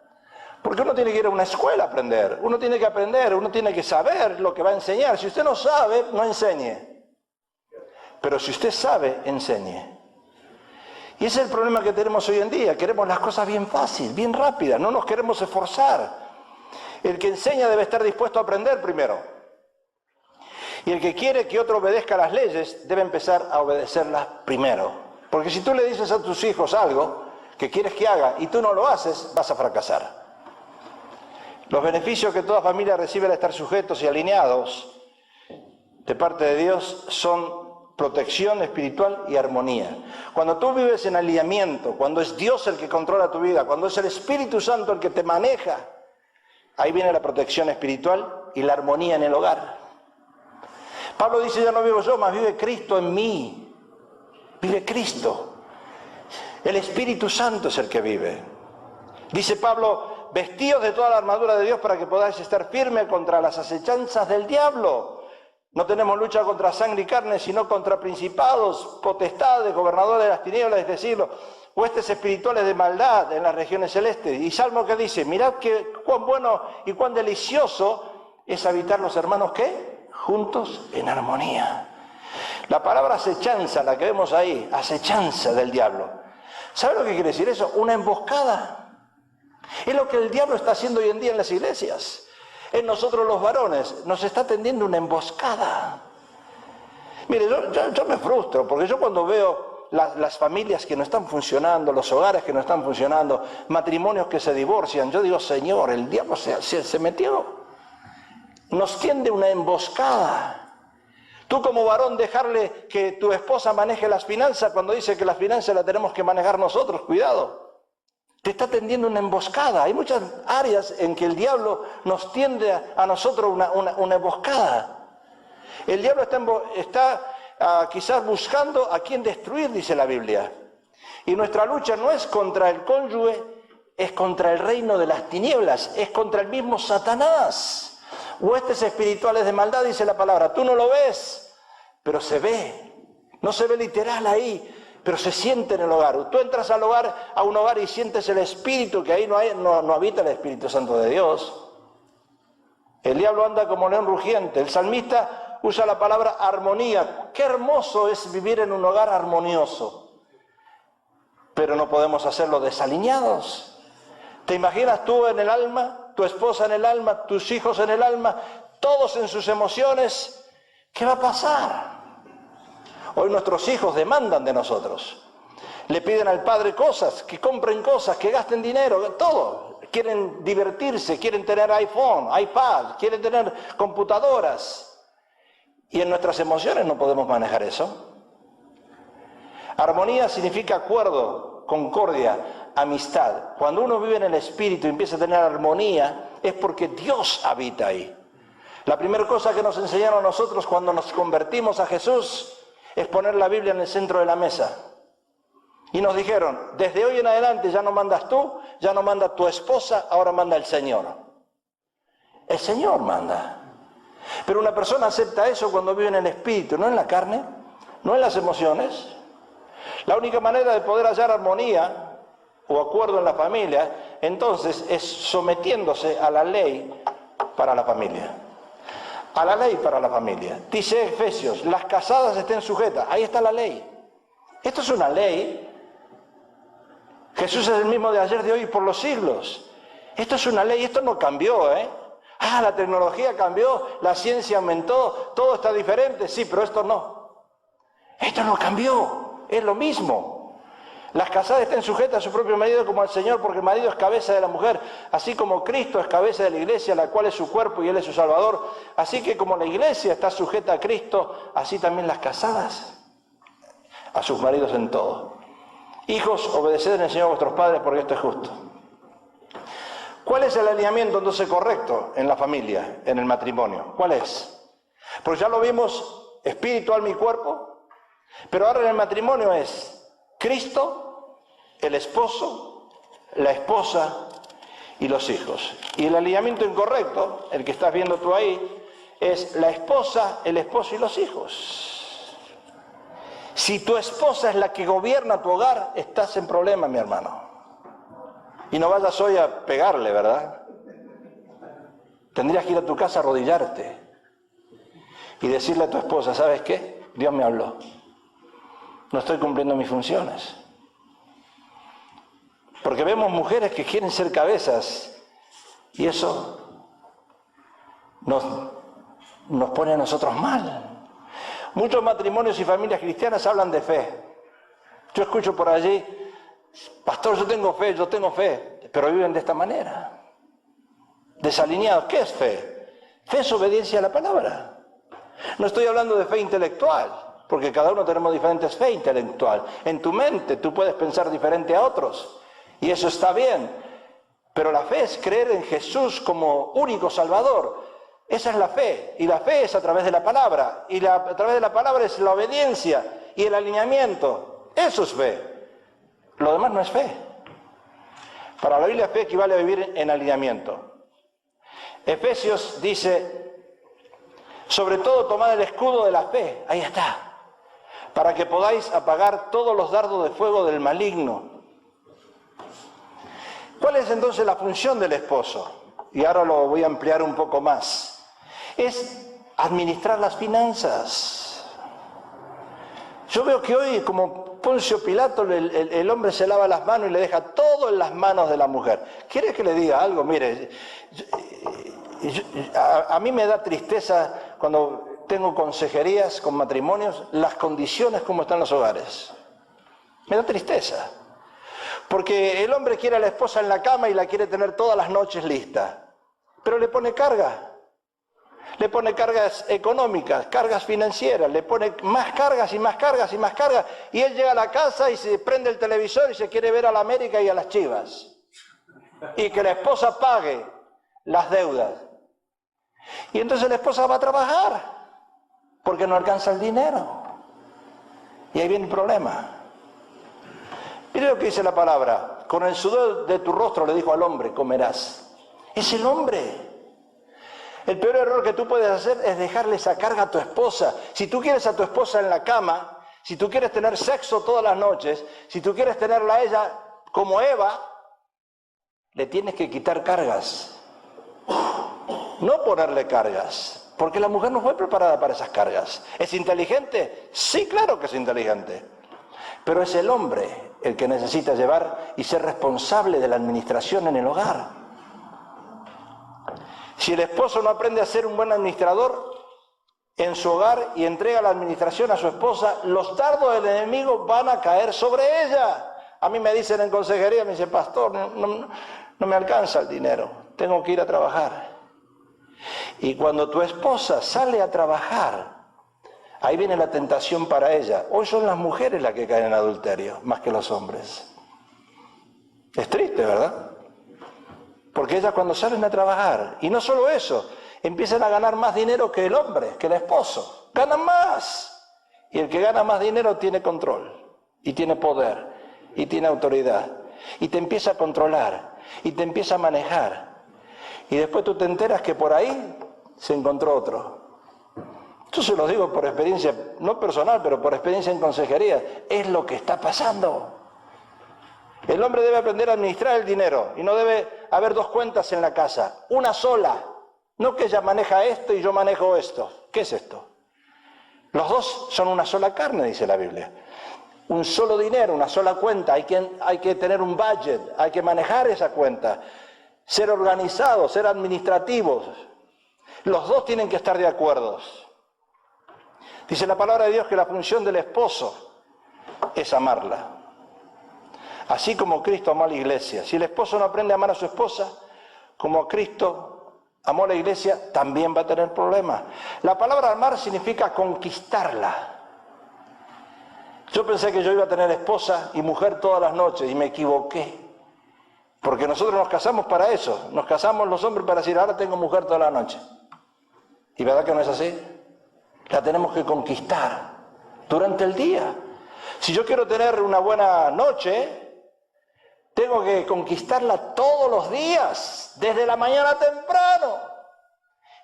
A: Porque uno tiene que ir a una escuela a aprender, uno tiene que aprender, uno tiene que saber lo que va a enseñar. Si usted no sabe, no enseñe. Pero si usted sabe, enseñe. Y ese es el problema que tenemos hoy en día. Queremos las cosas bien fácil, bien rápidas, no nos queremos esforzar. El que enseña debe estar dispuesto a aprender primero. Y el que quiere que otro obedezca las leyes debe empezar a obedecerlas primero. Porque si tú le dices a tus hijos algo que quieres que haga y tú no lo haces, vas a fracasar. Los beneficios que toda familia recibe al estar sujetos y alineados de parte de Dios son protección espiritual y armonía. Cuando tú vives en alineamiento, cuando es Dios el que controla tu vida, cuando es el Espíritu Santo el que te maneja, ahí viene la protección espiritual y la armonía en el hogar. Pablo dice, ya no vivo yo, mas vive Cristo en mí. Vive Cristo. El Espíritu Santo es el que vive. Dice Pablo, vestíos de toda la armadura de Dios para que podáis estar firmes contra las acechanzas del diablo. No tenemos lucha contra sangre y carne, sino contra principados, potestades, gobernadores de las tinieblas de este siglo, huestes espirituales de maldad en las regiones celestes. Y Salmo que dice, mirad que cuán bueno y cuán delicioso es habitar los hermanos, ¿qué? Juntos en armonía. La palabra acechanza, la que vemos ahí, acechanza del diablo. ¿Sabe lo que quiere decir eso? Una emboscada. Es lo que el diablo está haciendo hoy en día en las iglesias. En nosotros los varones nos está tendiendo una emboscada. Mire, yo me frustro, porque yo cuando veo las familias que no están funcionando, los hogares que no están funcionando, matrimonios que se divorcian, yo digo, Señor, el diablo se metió. Nos tiende una emboscada. Tú como varón dejarle que tu esposa maneje las finanzas cuando dice que las finanzas las tenemos que manejar nosotros, cuidado. Te está tendiendo una emboscada. Hay muchas áreas en que el diablo nos tiende a nosotros una emboscada. El diablo está quizás buscando a quien destruir, dice la Biblia. Y nuestra lucha no es contra el cónyuge, es contra el reino de las tinieblas, es contra el mismo Satanás. Huestes espirituales de maldad, dice la palabra. Tú no lo ves, pero se ve. No se ve literal ahí, pero se siente en el hogar. Tú entras al hogar, a un hogar y sientes el Espíritu, que ahí no habita el Espíritu Santo de Dios. El diablo anda como león rugiente. El salmista usa la palabra armonía. Qué hermoso es vivir en un hogar armonioso. Pero no podemos hacerlo desalineados. ¿Te imaginas tú en el alma, tu esposa en el alma, tus hijos en el alma, todos en sus emociones? ¿Qué va a pasar? Hoy nuestros hijos demandan de nosotros. Le piden al padre cosas, que compren cosas, que gasten dinero, todo. Quieren divertirse, quieren tener iPhone, iPad, quieren tener computadoras. Y en nuestras emociones no podemos manejar eso. Armonía significa acuerdo, concordia, amistad. Cuando uno vive en el Espíritu y empieza a tener armonía, es porque Dios habita ahí. La primera cosa que nos enseñaron a nosotros cuando nos convertimos a Jesús es poner la Biblia en el centro de la mesa. Y nos dijeron, desde hoy en adelante ya no mandas tú, ya no manda tu esposa, ahora manda el Señor. El Señor manda. Pero una persona acepta eso cuando vive en el Espíritu, no en la carne, no en las emociones. La única manera de poder hallar armonía o acuerdo en la familia, entonces, es sometiéndose a la ley para la familia. A la ley para la familia. Dice Efesios, las casadas estén sujetas. Ahí está la ley. Esto es una ley. Jesús es el mismo de ayer, de hoy y por los siglos. Esto es una ley, esto no cambió, ¿eh? La tecnología cambió, la ciencia aumentó, todo está diferente, sí, pero esto no. Esto no cambió, es lo mismo. Las casadas estén sujetas a su propio marido como al Señor, porque el marido es cabeza de la mujer, así como Cristo es cabeza de la iglesia, la cual es su cuerpo y Él es su Salvador. Así que como la iglesia está sujeta a Cristo, así también las casadas a sus maridos en todo. Hijos, obedeced en el Señor a vuestros padres, porque esto es justo. ¿Cuál es el alineamiento entonces correcto en la familia, en el matrimonio? ¿Cuál es? Porque ya lo vimos, espíritu, alma y cuerpo, pero ahora en el matrimonio es Cristo, el esposo, la esposa y los hijos. Y el alineamiento incorrecto, el que estás viendo tú ahí, es la esposa, el esposo y los hijos. Si tu esposa es la que gobierna tu hogar, estás en problema, mi hermano. Y no vayas hoy a pegarle, ¿verdad? Tendrías que ir a tu casa a arrodillarte y decirle a tu esposa, ¿sabes qué? Dios me habló. No estoy cumpliendo mis funciones. Porque vemos mujeres que quieren ser cabezas y eso nos pone a nosotros mal. Muchos matrimonios y familias cristianas hablan de fe. Yo escucho por allí, pastor, yo tengo fe, pero viven de esta manera. Desalineados. ¿Qué es fe? Fe es obediencia a la palabra. No estoy hablando de fe intelectual, porque cada uno tenemos diferentes fe intelectual. En tu mente tú puedes pensar diferente a otros, y eso está bien. Pero la fe es creer en Jesús como único Salvador. Esa es la fe, y la fe es a través de la palabra, y a través de la palabra es la obediencia y el alineamiento. Eso es fe. Lo demás no es fe. Para la Biblia, fe equivale a vivir en alineamiento. Efesios dice, sobre todo tomad el escudo de la fe, ahí está, para que podáis apagar todos los dardos de fuego del maligno. ¿Cuál es entonces la función del esposo? Y ahora lo voy a ampliar un poco más. Es administrar las finanzas. Yo veo que hoy, como Poncio Pilato, el hombre se lava las manos y le deja todo en las manos de la mujer. ¿Quiere que le diga algo? Mire, a mí me da tristeza cuando tengo consejerías con matrimonios, las condiciones como están los hogares. Me da tristeza. Porque el hombre quiere a la esposa en la cama y la quiere tener todas las noches lista. Pero le pone carga. Le pone cargas económicas, cargas financieras, le pone más cargas y más cargas y más cargas. Y él llega a la casa y se prende el televisor y se quiere ver a la América y a las Chivas. Y que la esposa pague las deudas. Y entonces la esposa va a trabajar porque no alcanza el dinero. Y ahí viene el problema. Mire lo que dice la palabra. Con el sudor de tu rostro, le dijo al hombre, comerás. Es el hombre. El peor error que tú puedes hacer es dejarle esa carga a tu esposa. Si tú quieres a tu esposa en la cama, si tú quieres tener sexo todas las noches, si tú quieres tenerla a ella como Eva, le tienes que quitar cargas. No ponerle cargas, porque la mujer no fue preparada para esas cargas. ¿Es inteligente? Sí, claro que es inteligente. Pero es el hombre el que necesita llevar y ser responsable de la administración en el hogar. Si el esposo no aprende a ser un buen administrador en su hogar y entrega la administración a su esposa, los dardos del enemigo van a caer sobre ella. A mí me dicen en consejería, me dice, pastor, no me alcanza el dinero, tengo que ir a trabajar. Y cuando tu esposa sale a trabajar, ahí viene la tentación para ella. Hoy son las mujeres las que caen en adulterio, más que los hombres. Es triste, ¿verdad? Porque ellas cuando salen a trabajar, y no solo eso, empiezan a ganar más dinero que el hombre, que el esposo. Ganan más. Y el que gana más dinero tiene control, y tiene poder, y tiene autoridad. Y te empieza a controlar, y te empieza a manejar. Y después tú te enteras que por ahí se encontró otro. Yo se los digo por experiencia, no personal, pero por experiencia en consejería. Es lo que está pasando. El hombre debe aprender a administrar el dinero y no debe haber dos cuentas en la casa, una sola. No que ella maneja esto y yo manejo esto. ¿Qué es esto? Los dos son una sola carne, dice la Biblia. Un solo dinero, una sola cuenta. Hay que tener un budget, hay que manejar esa cuenta. Ser organizados, ser administrativos. Los dos tienen que estar de acuerdo. Dice la palabra de Dios que la función del esposo es amarla. Así como Cristo amó a la iglesia. Si el esposo no aprende a amar a su esposa, como Cristo amó a la iglesia, también va a tener problemas. La palabra amar significa conquistarla. Yo pensé que yo iba a tener esposa y mujer todas las noches y me equivoqué. Porque nosotros nos casamos para eso. Nos casamos los hombres para decir, ahora tengo mujer toda la noche. ¿Y verdad que no es así? La tenemos que conquistar durante el día. Si yo quiero tener una buena noche, tengo que conquistarla todos los días, desde la mañana temprano.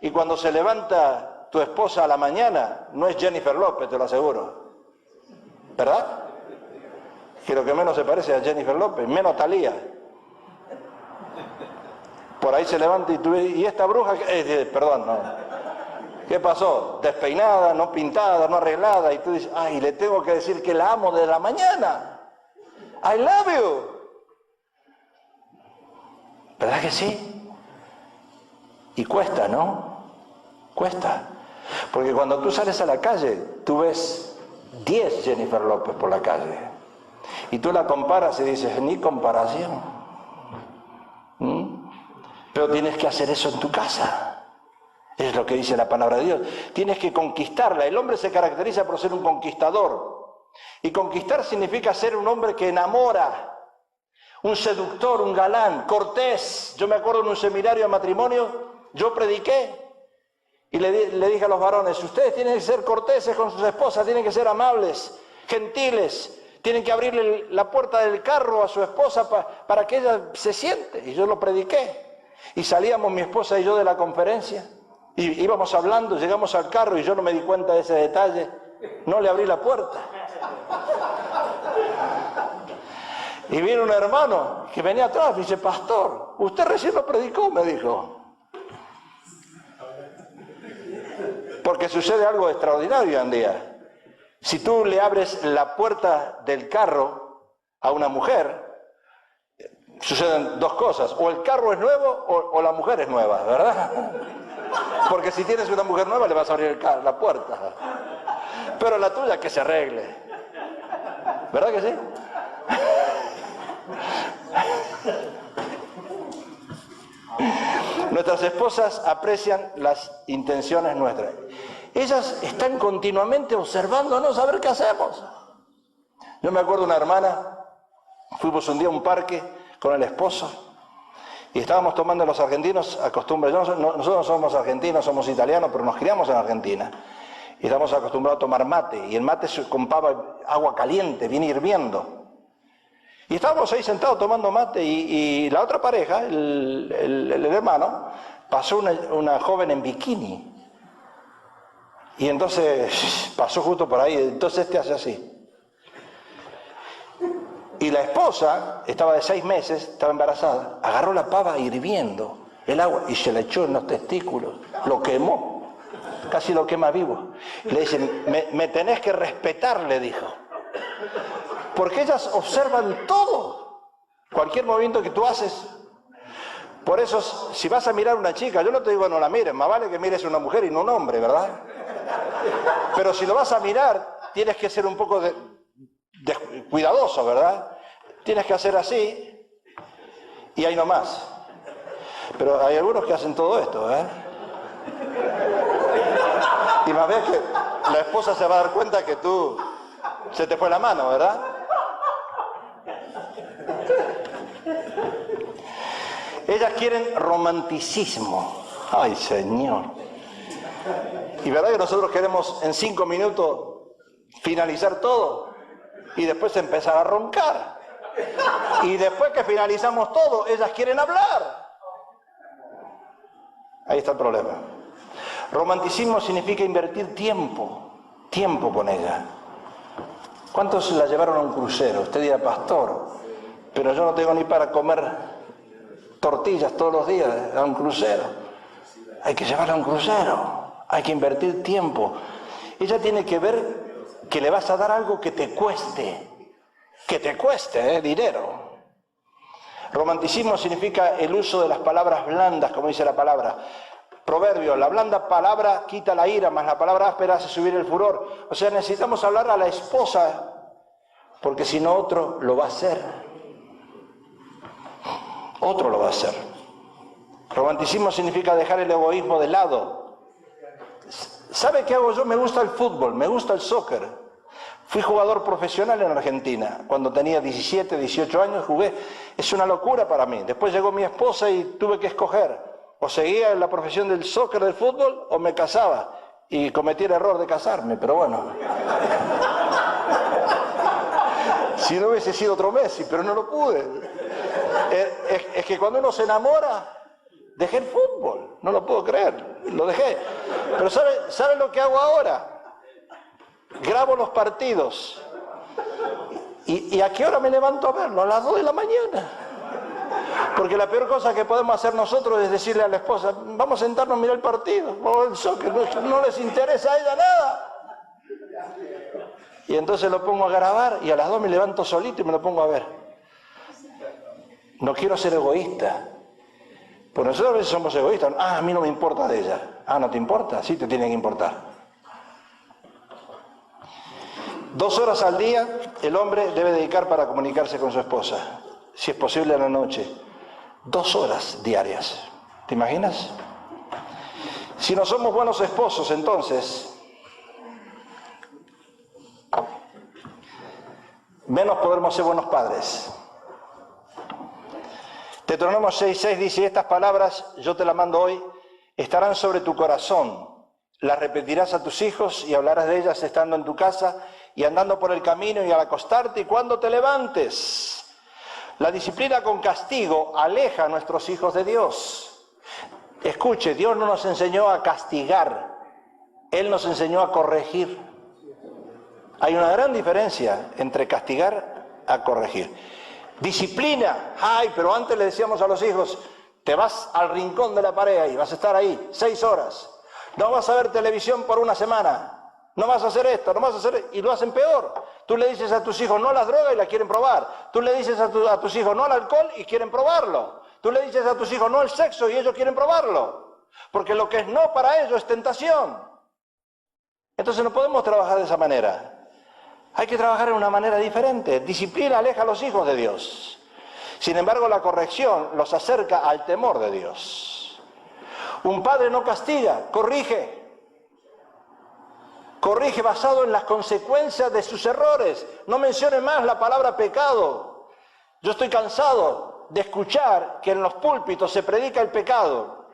A: Y cuando se levanta tu esposa a la mañana, no es Jennifer López, te lo aseguro. ¿Verdad? Que lo que menos se parece a Jennifer López, menos Thalía. Por ahí se levanta y tú ves, ¿y esta bruja? Perdón, no. ¿Qué pasó? Despeinada, no pintada, no arreglada. Y tú dices, ay, le tengo que decir que la amo desde la mañana. I love you. ¿Verdad que sí? Y cuesta, ¿no? Cuesta. Porque cuando tú sales a la calle, tú ves 10 Jennifer López por la calle. Y tú la comparas y dices, ni comparación. Pero tienes que hacer eso en tu casa. Es lo que dice la palabra de Dios. Tienes que conquistarla. El hombre se caracteriza por ser un conquistador. Y conquistar significa ser un hombre que enamora. Un seductor, un galán, cortés. Yo me acuerdo en un seminario de matrimonio, yo prediqué y le dije a los varones, ustedes tienen que ser corteses con sus esposas, tienen que ser amables, gentiles, tienen que abrirle la puerta del carro a su esposa para que ella se siente. Y yo lo prediqué. Y salíamos mi esposa y yo de la conferencia y íbamos hablando, llegamos al carro y yo no me di cuenta de ese detalle, no le abrí la puerta. Y vino un hermano que venía atrás, me dice, pastor, usted recién lo predicó, me dijo. Porque sucede algo extraordinario hoy en día. Si tú le abres la puerta del carro a una mujer, suceden dos cosas, o el carro es nuevo o la mujer es nueva, ¿verdad? Porque si tienes una mujer nueva le vas a abrir la puerta. Pero la tuya que se arregle. ¿Verdad que sí? Nuestras esposas aprecian las intenciones nuestras. Ellas están continuamente observándonos a ver qué hacemos. Yo me acuerdo de una hermana, fuimos un día a un parque con el esposo y estábamos tomando los argentinos, nosotros no somos argentinos, somos italianos, pero nos criamos en Argentina. Y estamos acostumbrados a tomar mate, y el mate se compraba agua caliente, viene hirviendo. Y estábamos ahí sentados tomando mate y la otra pareja, el hermano, pasó una joven en bikini. Y entonces pasó justo por ahí, entonces este hace así. Y la esposa, estaba de 6 meses, estaba embarazada, agarró la pava hirviendo el agua y se la echó en los testículos, lo quemó, casi lo quema vivo. Le dicen, me tenés que respetar, le dijo, porque ellas observan todo, cualquier movimiento que tú haces. Por eso, si vas a mirar a una chica, yo no te digo no la mires, más vale que mires a una mujer y no un hombre, ¿verdad? Pero si lo vas a mirar, tienes que ser un poco cuidadoso, ¿verdad? Tienes que hacer así y ahí nomás. Pero hay algunos que hacen todo esto, ¿eh? Y más bien que la esposa se va a dar cuenta que tú se te fue la mano, ¿verdad? Ellas quieren romanticismo. Ay, Señor. Y verdad que nosotros queremos en 5 minutos finalizar todo y después empezar a roncar. Y después que finalizamos todo, ellas quieren hablar. Ahí está el problema. Romanticismo significa invertir tiempo con ella. ¿Cuántos la llevaron a un crucero? Usted dirá, pastor, pero yo no tengo ni para comer tortillas todos los días a un crucero. Hay que llevarla a un crucero, hay que invertir tiempo. Ella tiene que ver que le vas a dar algo que te cueste dinero. Romanticismo significa el uso de las palabras blandas, como dice la palabra. Proverbio, la blanda palabra quita la ira, mas la palabra áspera hace subir el furor. O sea, necesitamos hablar a la esposa, porque si no otro lo va a hacer. Otro lo va a hacer. Romanticismo significa dejar el egoísmo de lado. ¿Sabe qué hago yo? Me gusta el fútbol, me gusta el soccer. Fui jugador profesional en Argentina. Cuando tenía 17, 18 años jugué. Es una locura para mí. Después llegó mi esposa y tuve que escoger. O seguía en la profesión del soccer, del fútbol, o me casaba. Y cometí el error de casarme, pero bueno. Si no hubiese sido otro Messi, pero no lo pude. Es que cuando uno se enamora, dejé el fútbol. No lo puedo creer. Lo dejé. Pero ¿sabe lo que hago ahora? Grabo los partidos. ¿Y a qué hora me levanto a verlo? A las 2 de la mañana. Porque la peor cosa que podemos hacer nosotros es decirle a la esposa, vamos a sentarnos a mirar el partido, vamos a ver el soccer, no les interesa a ella nada. Y entonces lo pongo a grabar y a las 2 me levanto solito y me lo pongo a ver. No quiero ser egoísta. Pues nosotros a veces somos egoístas. A mí no me importa de ella. ¿No te importa? Sí, te tiene que importar. 2 horas al día el hombre debe dedicar para comunicarse con su esposa, si es posible en la noche. 2 horas diarias. ¿Te imaginas? Si no somos buenos esposos, entonces, menos podremos ser buenos padres. Deuteronomio 6:6 dice, estas palabras, yo te las mando hoy, estarán sobre tu corazón. Las repetirás a tus hijos y hablarás de ellas estando en tu casa y andando por el camino y al acostarte y cuando te levantes. La disciplina con castigo aleja a nuestros hijos de Dios. Escuche, Dios no nos enseñó a castigar, Él nos enseñó a corregir. Hay una gran diferencia entre castigar a corregir. Disciplina, pero antes le decíamos a los hijos, te vas al rincón de la pared y vas a estar ahí 6 horas. No vas a ver televisión por una semana. No vas a hacer esto, no vas a hacer... Y lo hacen peor. Tú le dices a tus hijos no a las drogas y la quieren probar. Tú le dices a tus hijos no al alcohol y quieren probarlo. Tú le dices a tus hijos no al sexo y ellos quieren probarlo. Porque lo que es no para ellos es tentación. Entonces no podemos trabajar de esa manera. Hay que trabajar de una manera diferente. Disciplina aleja a los hijos de Dios. Sin embargo, la corrección los acerca al temor de Dios. Un padre no castiga, corrige. Corrige basado en las consecuencias de sus errores. No mencione más la palabra pecado. Yo estoy cansado de escuchar que en los púlpitos se predica el pecado.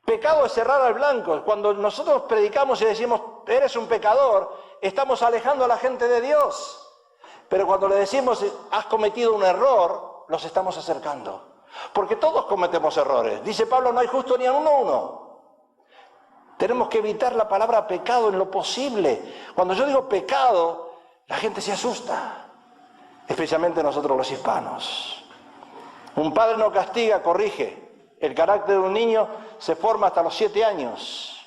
A: Pecado es cerrar al blanco. Cuando nosotros predicamos y decimos, eres un pecador, estamos alejando a la gente de Dios. Pero cuando le decimos, has cometido un error, los estamos acercando. Porque todos cometemos errores. Dice Pablo, no hay justo ni a uno. Tenemos que evitar la palabra pecado en lo posible. Cuando yo digo pecado, la gente se asusta, especialmente nosotros los hispanos. Un padre no castiga, corrige. El carácter de un niño se forma hasta los 7 años.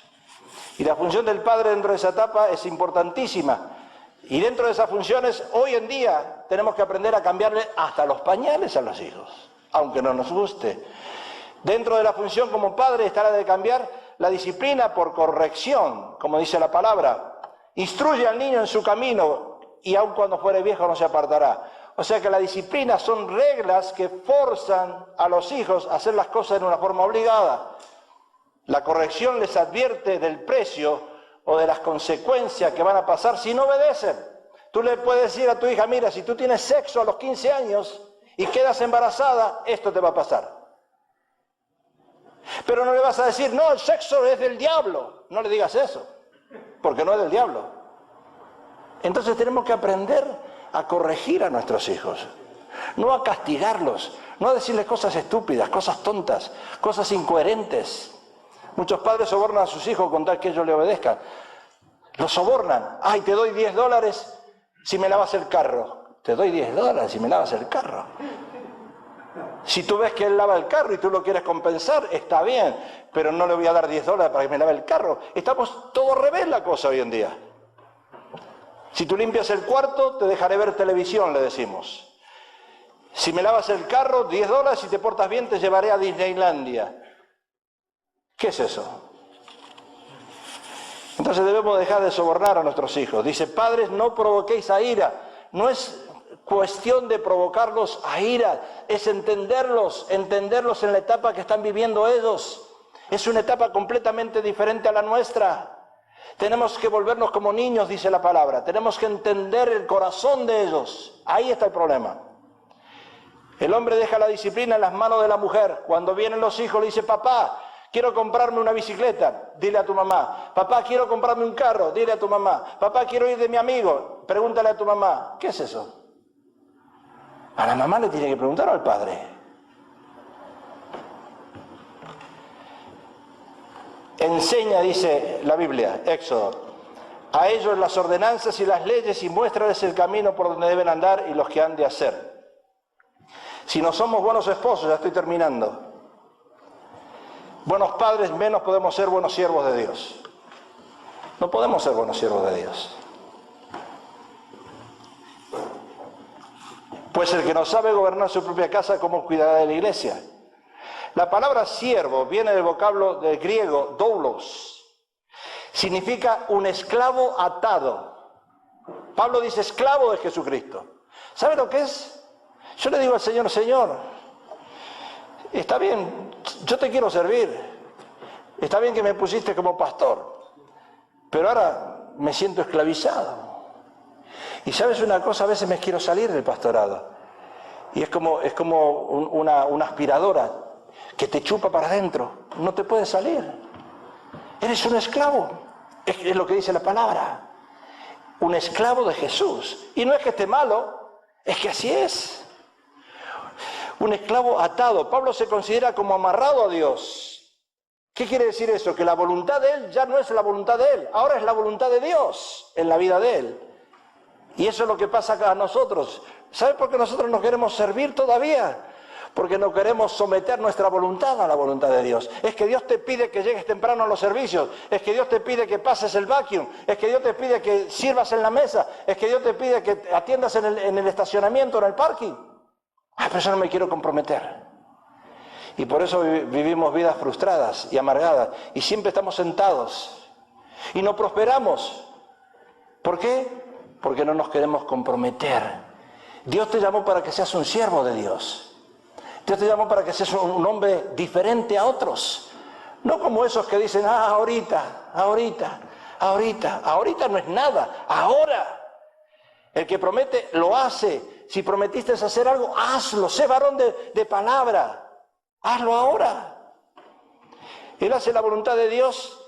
A: Y la función del padre dentro de esa etapa es importantísima. Y dentro de esas funciones, hoy en día, tenemos que aprender a cambiarle hasta los pañales a los hijos, aunque no nos guste. Dentro de la función como padre está la de cambiar la disciplina por corrección, como dice la palabra. Instruye al niño en su camino y aun cuando fuere viejo no se apartará. O sea que la disciplina son reglas que forzan a los hijos a hacer las cosas de una forma obligada. La corrección les advierte del precio o de las consecuencias que van a pasar si no obedecen. Tú le puedes decir a tu hija, mira, si tú tienes sexo a los 15 años y quedas embarazada, esto te va a pasar. Pero no le vas a decir, no, el sexo es del diablo. No le digas eso, porque no es del diablo. Entonces tenemos que aprender a corregir a nuestros hijos, no a castigarlos, no a decirles cosas estúpidas, cosas tontas, cosas incoherentes. Muchos padres sobornan a sus hijos con tal que ellos le obedezcan. Los sobornan. Ay, te doy $10 si me lavas el carro. Te doy $10 si me lavas el carro. Si tú ves que él lava el carro y tú lo quieres compensar, está bien, pero no le voy a dar $10 para que me lave el carro. Estamos todo al revés la cosa hoy en día. Si tú limpias el cuarto, te dejaré ver televisión, le decimos. Si me lavas el carro, $10, si te portas bien, te llevaré a Disneylandia. ¿Qué es eso? Entonces debemos dejar de sobornar a nuestros hijos. Dice, padres, no provoquéis a ira. No es cuestión de provocarlos a ira, es entenderlos en la etapa que están viviendo ellos. Es una etapa completamente diferente a la nuestra. Tenemos que volvernos como niños, dice la palabra. Tenemos que entender el corazón de ellos. Ahí está el problema. El hombre deja la disciplina en las manos de la mujer. Cuando vienen los hijos le dice, papá, quiero comprarme una bicicleta, dile a tu mamá. Papá, quiero comprarme un carro, dile a tu mamá. Papá, quiero ir de mi amigo, pregúntale a tu mamá. ¿Qué es eso? A la mamá le tiene que preguntar al padre. Enseña, dice la Biblia, Éxodo, a ellos las ordenanzas y las leyes y muéstrales el camino por donde deben andar y los que han de hacer. Si no somos buenos esposos, ya estoy terminando, buenos padres, menos podemos ser buenos siervos de Dios. No podemos ser buenos siervos de Dios. Pues el que no sabe gobernar su propia casa, ¿cómo cuidará de la iglesia? La palabra siervo viene del vocablo del griego doulos. Significa un esclavo atado. Pablo dice esclavo de Jesucristo. ¿Sabe lo que es? Yo le digo al Señor, Señor, está bien, yo te quiero servir. Está bien que me pusiste como pastor, pero ahora me siento esclavizado. Y sabes una cosa, a veces me quiero salir del pastorado. Y es como una aspiradora que te chupa para adentro. No te puedes salir. Eres un esclavo. Es lo que dice la palabra. Un esclavo de Jesús. Y no es que esté malo, es que así es. Un esclavo atado. Pablo se considera como amarrado a Dios. ¿Qué quiere decir eso? Que la voluntad de él ya no es la voluntad de él. Ahora es la voluntad de Dios en la vida de él. Y eso es lo que pasa acá a nosotros. ¿Sabe por qué nosotros no queremos servir todavía? Porque no queremos someter nuestra voluntad a la voluntad de Dios. Es que Dios te pide que llegues temprano a los servicios. Es que Dios te pide que pases el vacuum. Es que Dios te pide que sirvas en la mesa. Es que Dios te pide que atiendas en el estacionamiento, en el parking. Ay, pero yo no me quiero comprometer. Y por eso vivimos vidas frustradas y amargadas. Y siempre estamos sentados. Y no prosperamos. ¿Por qué? Porque no nos queremos comprometer. Dios te llamó para que seas un siervo de Dios. Dios te llamó para que seas un hombre diferente a otros. No como esos que dicen, ahorita no es nada, ahora. El que promete, lo hace. Si prometiste hacer algo, hazlo. Sé varón de palabra. Hazlo ahora. Él hace la voluntad de Dios.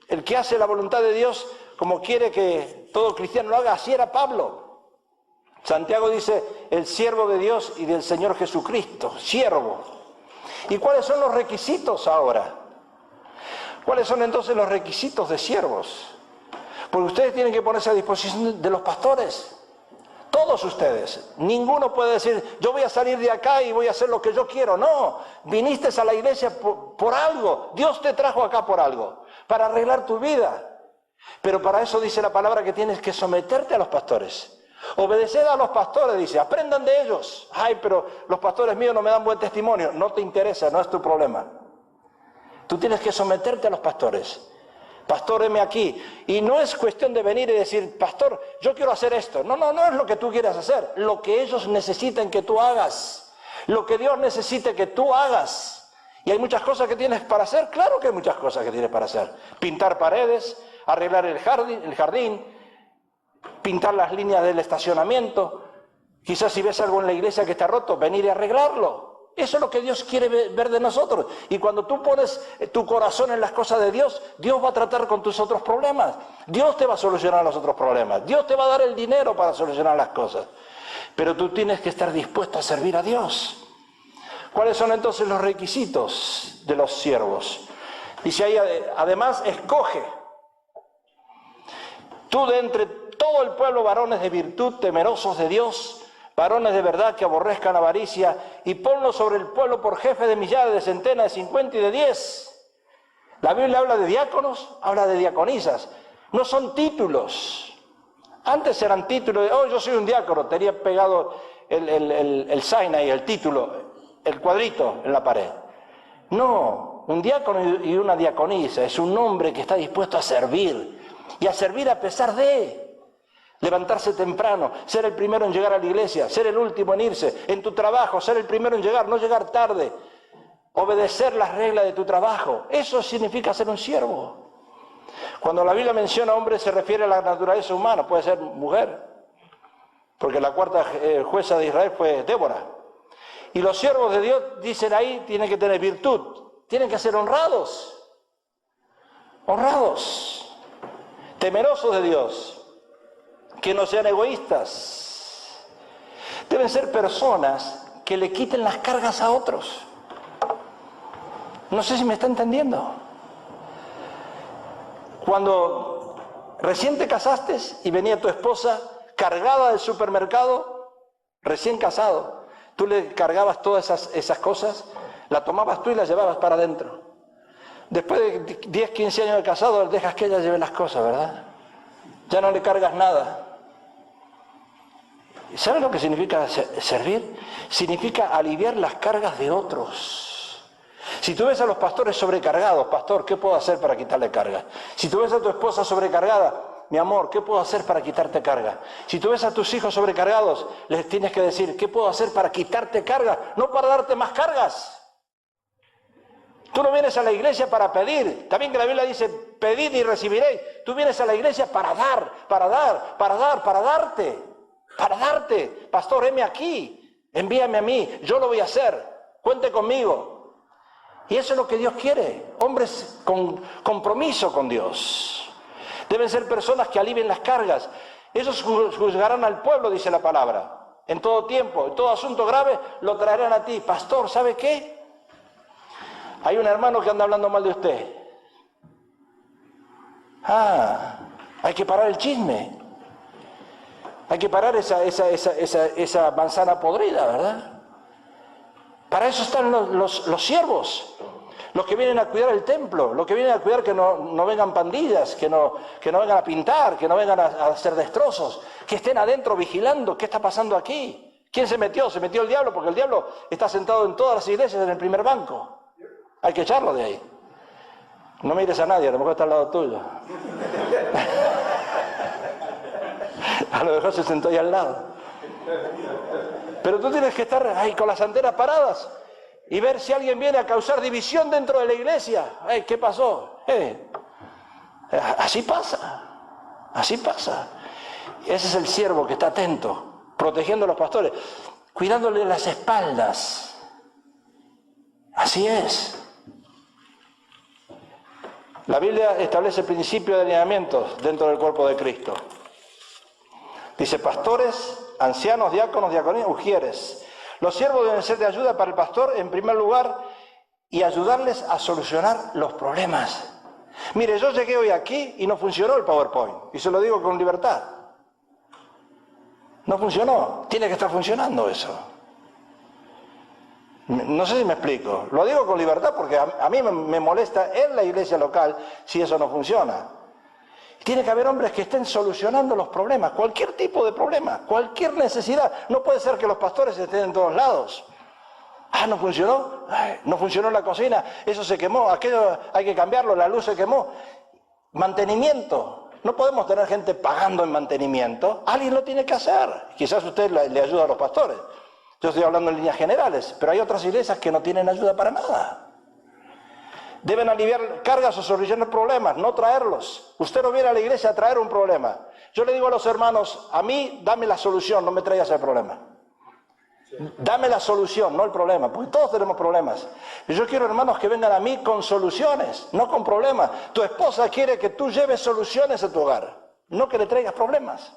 A: El que hace la voluntad de Dios, como quiere que todo cristiano lo haga, así era Pablo. Santiago dice, el siervo de Dios y del Señor Jesucristo, siervo. ¿Y cuáles son los requisitos ahora? ¿Cuáles son entonces los requisitos de siervos? Porque ustedes tienen que ponerse a disposición de los pastores. Todos ustedes. Ninguno puede decir, yo voy a salir de acá y voy a hacer lo que yo quiero. No, viniste a la iglesia por algo. Dios te trajo acá por algo, para arreglar tu vida. Pero para eso dice la palabra que tienes que someterte a los pastores. Obedecer a los pastores, dice, aprendan de ellos. Ay, pero los pastores míos no me dan buen testimonio. No te interesa, no es tu problema. Tú tienes que someterte a los pastores. Pastor, heme aquí. Y no es cuestión de venir y decir, pastor, yo quiero hacer esto. No es lo que tú quieras hacer. Lo que ellos necesiten que tú hagas. Lo que Dios necesite que tú hagas. Y hay muchas cosas que tienes para hacer. Claro que hay muchas cosas que tienes para hacer. Pintar paredes, arreglar el jardín, pintar las líneas del estacionamiento. Quizás si ves algo en la iglesia que está roto, venir y arreglarlo. Eso es lo que Dios quiere ver de nosotros. Y cuando tú pones tu corazón en las cosas de Dios, Dios va a tratar con tus otros problemas. Dios te va a solucionar los otros problemas. Dios te va a dar el dinero para solucionar las cosas. Pero tú tienes que estar dispuesto a servir a Dios. ¿Cuáles son entonces los requisitos de los siervos? Dice ahí, además, escoge. Tú de entre todo el pueblo varones de virtud, temerosos de Dios, varones de verdad que aborrezcan avaricia, y ponlo sobre el pueblo por jefe de millares, de centenas, de 50 y de 10. La Biblia habla de diáconos, habla de diaconisas. No son títulos. Antes eran títulos de, yo soy un diácono, tenía pegado el sign ahí, el título, el cuadrito en la pared. No, un diácono y una diaconisa es un hombre que está dispuesto a servir, y a servir a pesar de levantarse temprano, ser el primero en llegar a la iglesia, ser el último en irse, en tu trabajo, ser el primero en llegar, no llegar tarde, obedecer las reglas de tu trabajo. Eso significa ser un siervo. Cuando la Biblia menciona hombre se refiere a la naturaleza humana, puede ser mujer, porque la cuarta jueza de Israel fue Débora. Y los siervos de Dios, dicen ahí, tienen que tener virtud, tienen que ser honrados, temerosos de Dios. Que no sean egoístas. Deben ser personas que le quiten las cargas a otros. No sé si me está entendiendo. Cuando recién te casaste y venía tu esposa cargada del supermercado, recién casado, tú le cargabas todas esas cosas, la tomabas tú y las llevabas para adentro. Después de 10, 15 años de casado, dejas que ella lleve las cosas, ¿verdad? Ya no le cargas nada. ¿Sabes lo que significa servir? Significa aliviar las cargas de otros. Si tú ves a los pastores sobrecargados, pastor, ¿qué puedo hacer para quitarle carga? Si tú ves a tu esposa sobrecargada, mi amor, ¿qué puedo hacer para quitarte carga? Si tú ves a tus hijos sobrecargados, les tienes que decir, ¿qué puedo hacer para quitarte carga? No para darte más cargas. Tú no vienes a la iglesia para pedir. También que la Biblia dice, pedid y recibiréis. Tú vienes a la iglesia para darte. Pastor, heme aquí. Envíame a mí. Yo lo voy a hacer. Cuente conmigo. Y eso es lo que Dios quiere. Hombres con compromiso con Dios. Deben ser personas que alivien las cargas. Ellos juzgarán al pueblo, dice la palabra. En todo tiempo, en todo asunto grave, lo traerán a ti. Pastor, ¿sabe qué? Hay un hermano que anda hablando mal de usted. Hay que parar el chisme. Hay que parar esa manzana podrida, ¿verdad? Para eso están los siervos. Los que vienen a cuidar el templo. Los que vienen a cuidar que no vengan pandillas, que no vengan a pintar, que no vengan a hacer destrozos. Que estén adentro vigilando qué está pasando aquí. ¿Quién se metió? Se metió el diablo, porque el diablo está sentado en todas las iglesias en el primer banco. Hay que echarlo de ahí. No mires a nadie, a lo mejor está al lado tuyo. A lo mejor se sentó ahí al lado. Pero tú tienes que estar ahí con las antenas paradas y ver si alguien viene a causar división dentro de la iglesia. ¿Qué pasó? Así pasa. Ese es el siervo que está atento, protegiendo a los pastores, cuidándole las espaldas. Así es. La Biblia establece el principio de alineamientos dentro del cuerpo de Cristo. Dice, pastores, ancianos, diáconos, diaconías, ujieres. Los siervos deben ser de ayuda para el pastor, en primer lugar, y ayudarles a solucionar los problemas. Mire, yo llegué hoy aquí y no funcionó el PowerPoint. Y se lo digo con libertad. No funcionó. Tiene que estar funcionando eso. No sé si me explico. Lo digo con libertad porque a mí me molesta en la iglesia local si eso no funciona. Tiene que haber hombres que estén solucionando los problemas, cualquier tipo de problema, cualquier necesidad. No puede ser que los pastores estén en todos lados. Ah, ¿no funcionó? Ay, no funcionó la cocina, eso se quemó, aquello hay que cambiarlo, la luz se quemó. Mantenimiento. No podemos tener gente pagando en mantenimiento. Alguien lo tiene que hacer. Quizás usted le ayuda a los pastores. Yo estoy hablando en líneas generales, pero hay otras iglesias que no tienen ayuda para nada. Deben aliviar cargas o solucionar problemas, no traerlos. Usted no viene a la iglesia a traer un problema. Yo le digo a los hermanos, a mí dame la solución, no me traigas el problema. Dame la solución, no el problema, porque todos tenemos problemas. Y yo quiero, hermanos, que vengan a mí con soluciones, no con problemas. Tu esposa quiere que tú lleves soluciones a tu hogar, no que le traigas problemas.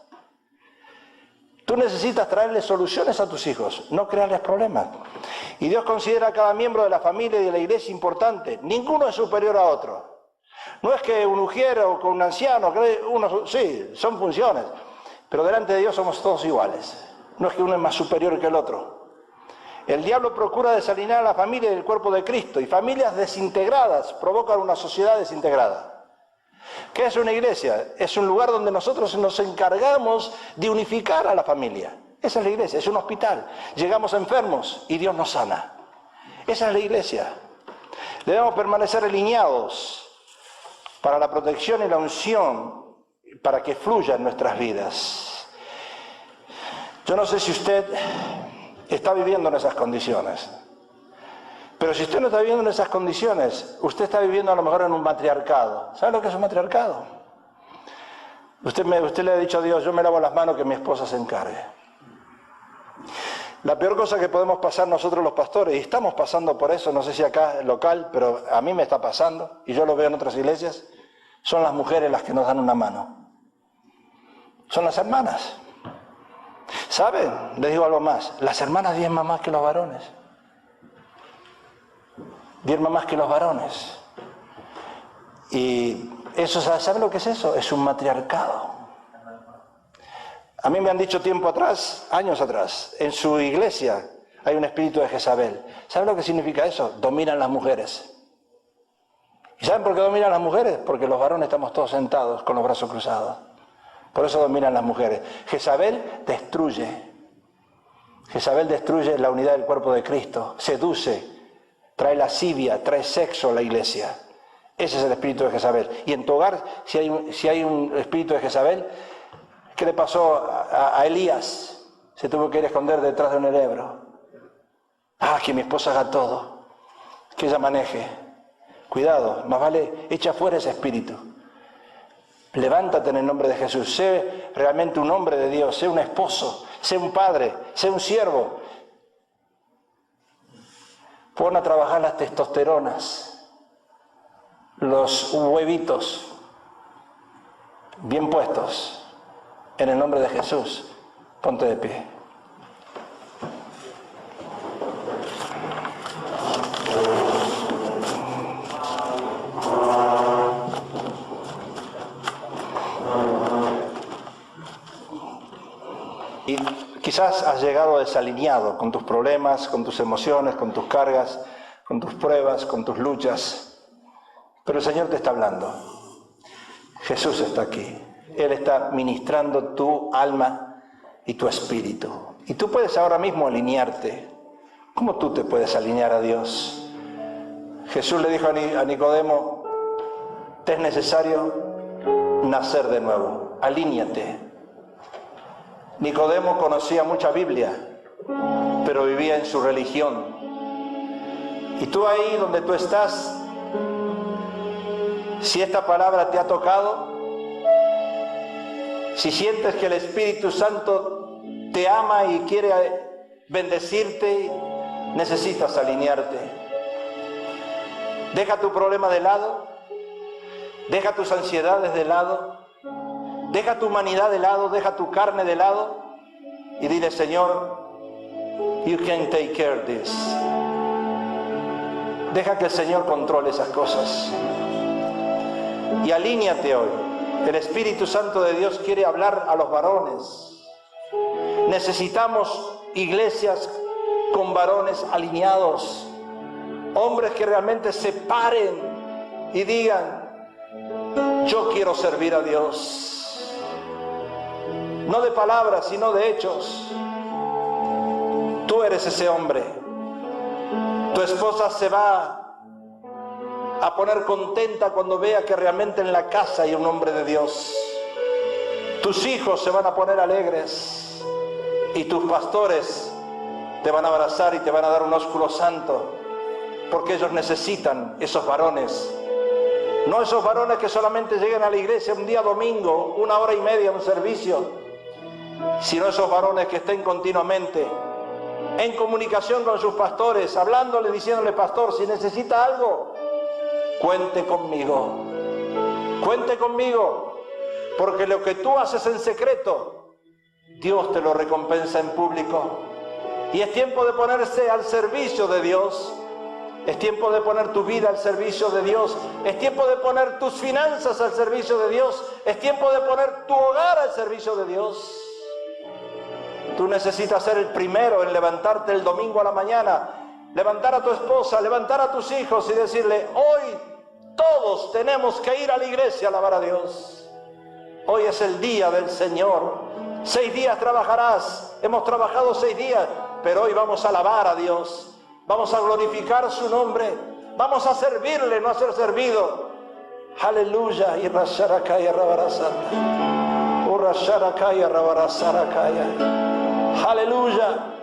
A: Tú necesitas traerle soluciones a tus hijos, no crearles problemas. Y Dios considera a cada miembro de la familia y de la iglesia importante. Ninguno es superior a otro. No es que un ujiero o un anciano, sí, son funciones. Pero delante de Dios somos todos iguales. No es que uno es más superior que el otro. El diablo procura desalinear a la familia y el cuerpo de Cristo. Y familias desintegradas provocan una sociedad desintegrada. ¿Qué es una iglesia? Es un lugar donde nosotros nos encargamos de unificar a la familia. Esa es la iglesia, es un hospital. Llegamos enfermos y Dios nos sana. Esa es la iglesia. Debemos permanecer alineados para la protección y la unción, para que fluya en nuestras vidas. Yo no sé si usted está viviendo en esas condiciones. Pero si usted no está viviendo en esas condiciones, usted está viviendo a lo mejor en un matriarcado. ¿Sabe lo que es un matriarcado? Usted le ha dicho a Dios, yo me lavo las manos, que mi esposa se encargue. La peor cosa que podemos pasar nosotros los pastores, y estamos pasando por eso, no sé si acá local, pero a mí me está pasando, y yo lo veo en otras iglesias, son las mujeres las que nos dan una mano. Son las hermanas. ¿Saben? Les digo algo más. Las hermanas diezman más que los varones. Diezman más que los varones. Y eso, ¿saben lo que es eso? Es un matriarcado. A mí me han dicho tiempo atrás, años atrás, en su iglesia hay un espíritu de Jezabel. ¿Saben lo que significa eso? Dominan las mujeres. ¿Y saben por qué dominan las mujeres? Porque los varones estamos todos sentados con los brazos cruzados. Por eso dominan las mujeres. Jezabel destruye. Jezabel destruye la unidad del cuerpo de Cristo. Seduce, trae lascivia, trae sexo a la iglesia. Ese es el espíritu de Jezabel. Y en tu hogar, si hay un espíritu de Jezabel, ¿qué le pasó a Elías? Se tuvo que ir a esconder detrás de un enebro. Que mi esposa haga todo. Que ella maneje. Cuidado, más vale, echa fuera ese espíritu. Levántate en el nombre de Jesús. Sé realmente un hombre de Dios. Sé un esposo. Sé un padre. Sé un siervo. Pon a trabajar las testosteronas. Los huevitos. Bien puestos. En el nombre de Jesús. Ponte de pie. Y quizás has llegado desalineado con tus problemas, con tus emociones, con tus cargas, con tus pruebas, con tus luchas. Pero el Señor te está hablando. Jesús está aquí. Él está ministrando tu alma y tu espíritu. Y tú puedes ahora mismo alinearte. ¿Cómo tú te puedes alinear a Dios? Jesús le dijo a Nicodemo, te es necesario nacer de nuevo. Alíñate. Nicodemo conocía mucha Biblia, pero vivía en su religión. Y tú ahí donde tú estás, si esta palabra te ha tocado, si sientes que el Espíritu Santo te ama y quiere bendecirte, necesitas alinearte. Deja tu problema de lado, deja tus ansiedades de lado, deja tu humanidad de lado, deja tu carne de lado y dile, Señor, you can take care of this. Deja que el Señor controle esas cosas. y alíñate hoy. El Espíritu Santo de Dios quiere hablar a los varones. Necesitamos iglesias con varones alineados, hombres que realmente se paren y digan: yo quiero servir a Dios. No de palabras, sino de hechos. Tú eres ese hombre. Tu esposa se va a poner contenta cuando vea que realmente en la casa hay un hombre de Dios. Tus hijos se van a poner alegres y tus pastores te van a abrazar y te van a dar un ósculo santo, porque ellos necesitan esos varones. No esos varones que solamente lleguen a la iglesia un día domingo, 1 hora y media un servicio, sino esos varones que estén continuamente en comunicación con sus pastores, hablándole, diciéndole: pastor, si necesita algo, cuente conmigo, porque lo que tú haces en secreto, Dios te lo recompensa en público. Y es tiempo de ponerse al servicio de Dios, es tiempo de poner tu vida al servicio de Dios, es tiempo de poner tus finanzas al servicio de Dios, es tiempo de poner tu hogar al servicio de Dios. Tú necesitas ser el primero en levantarte el domingo a la mañana, levantar a tu esposa, levantar a tus hijos y decirle: hoy todos tenemos que ir a la iglesia a alabar a Dios. Hoy es el día del Señor. 6 días trabajarás, hemos trabajado 6 días, pero hoy vamos a alabar a Dios, vamos a glorificar su nombre, vamos a servirle, no a ser servido. Aleluya. Y rasharakaya rabarasata, urasharakaya rabarasarakaya. Aleluya.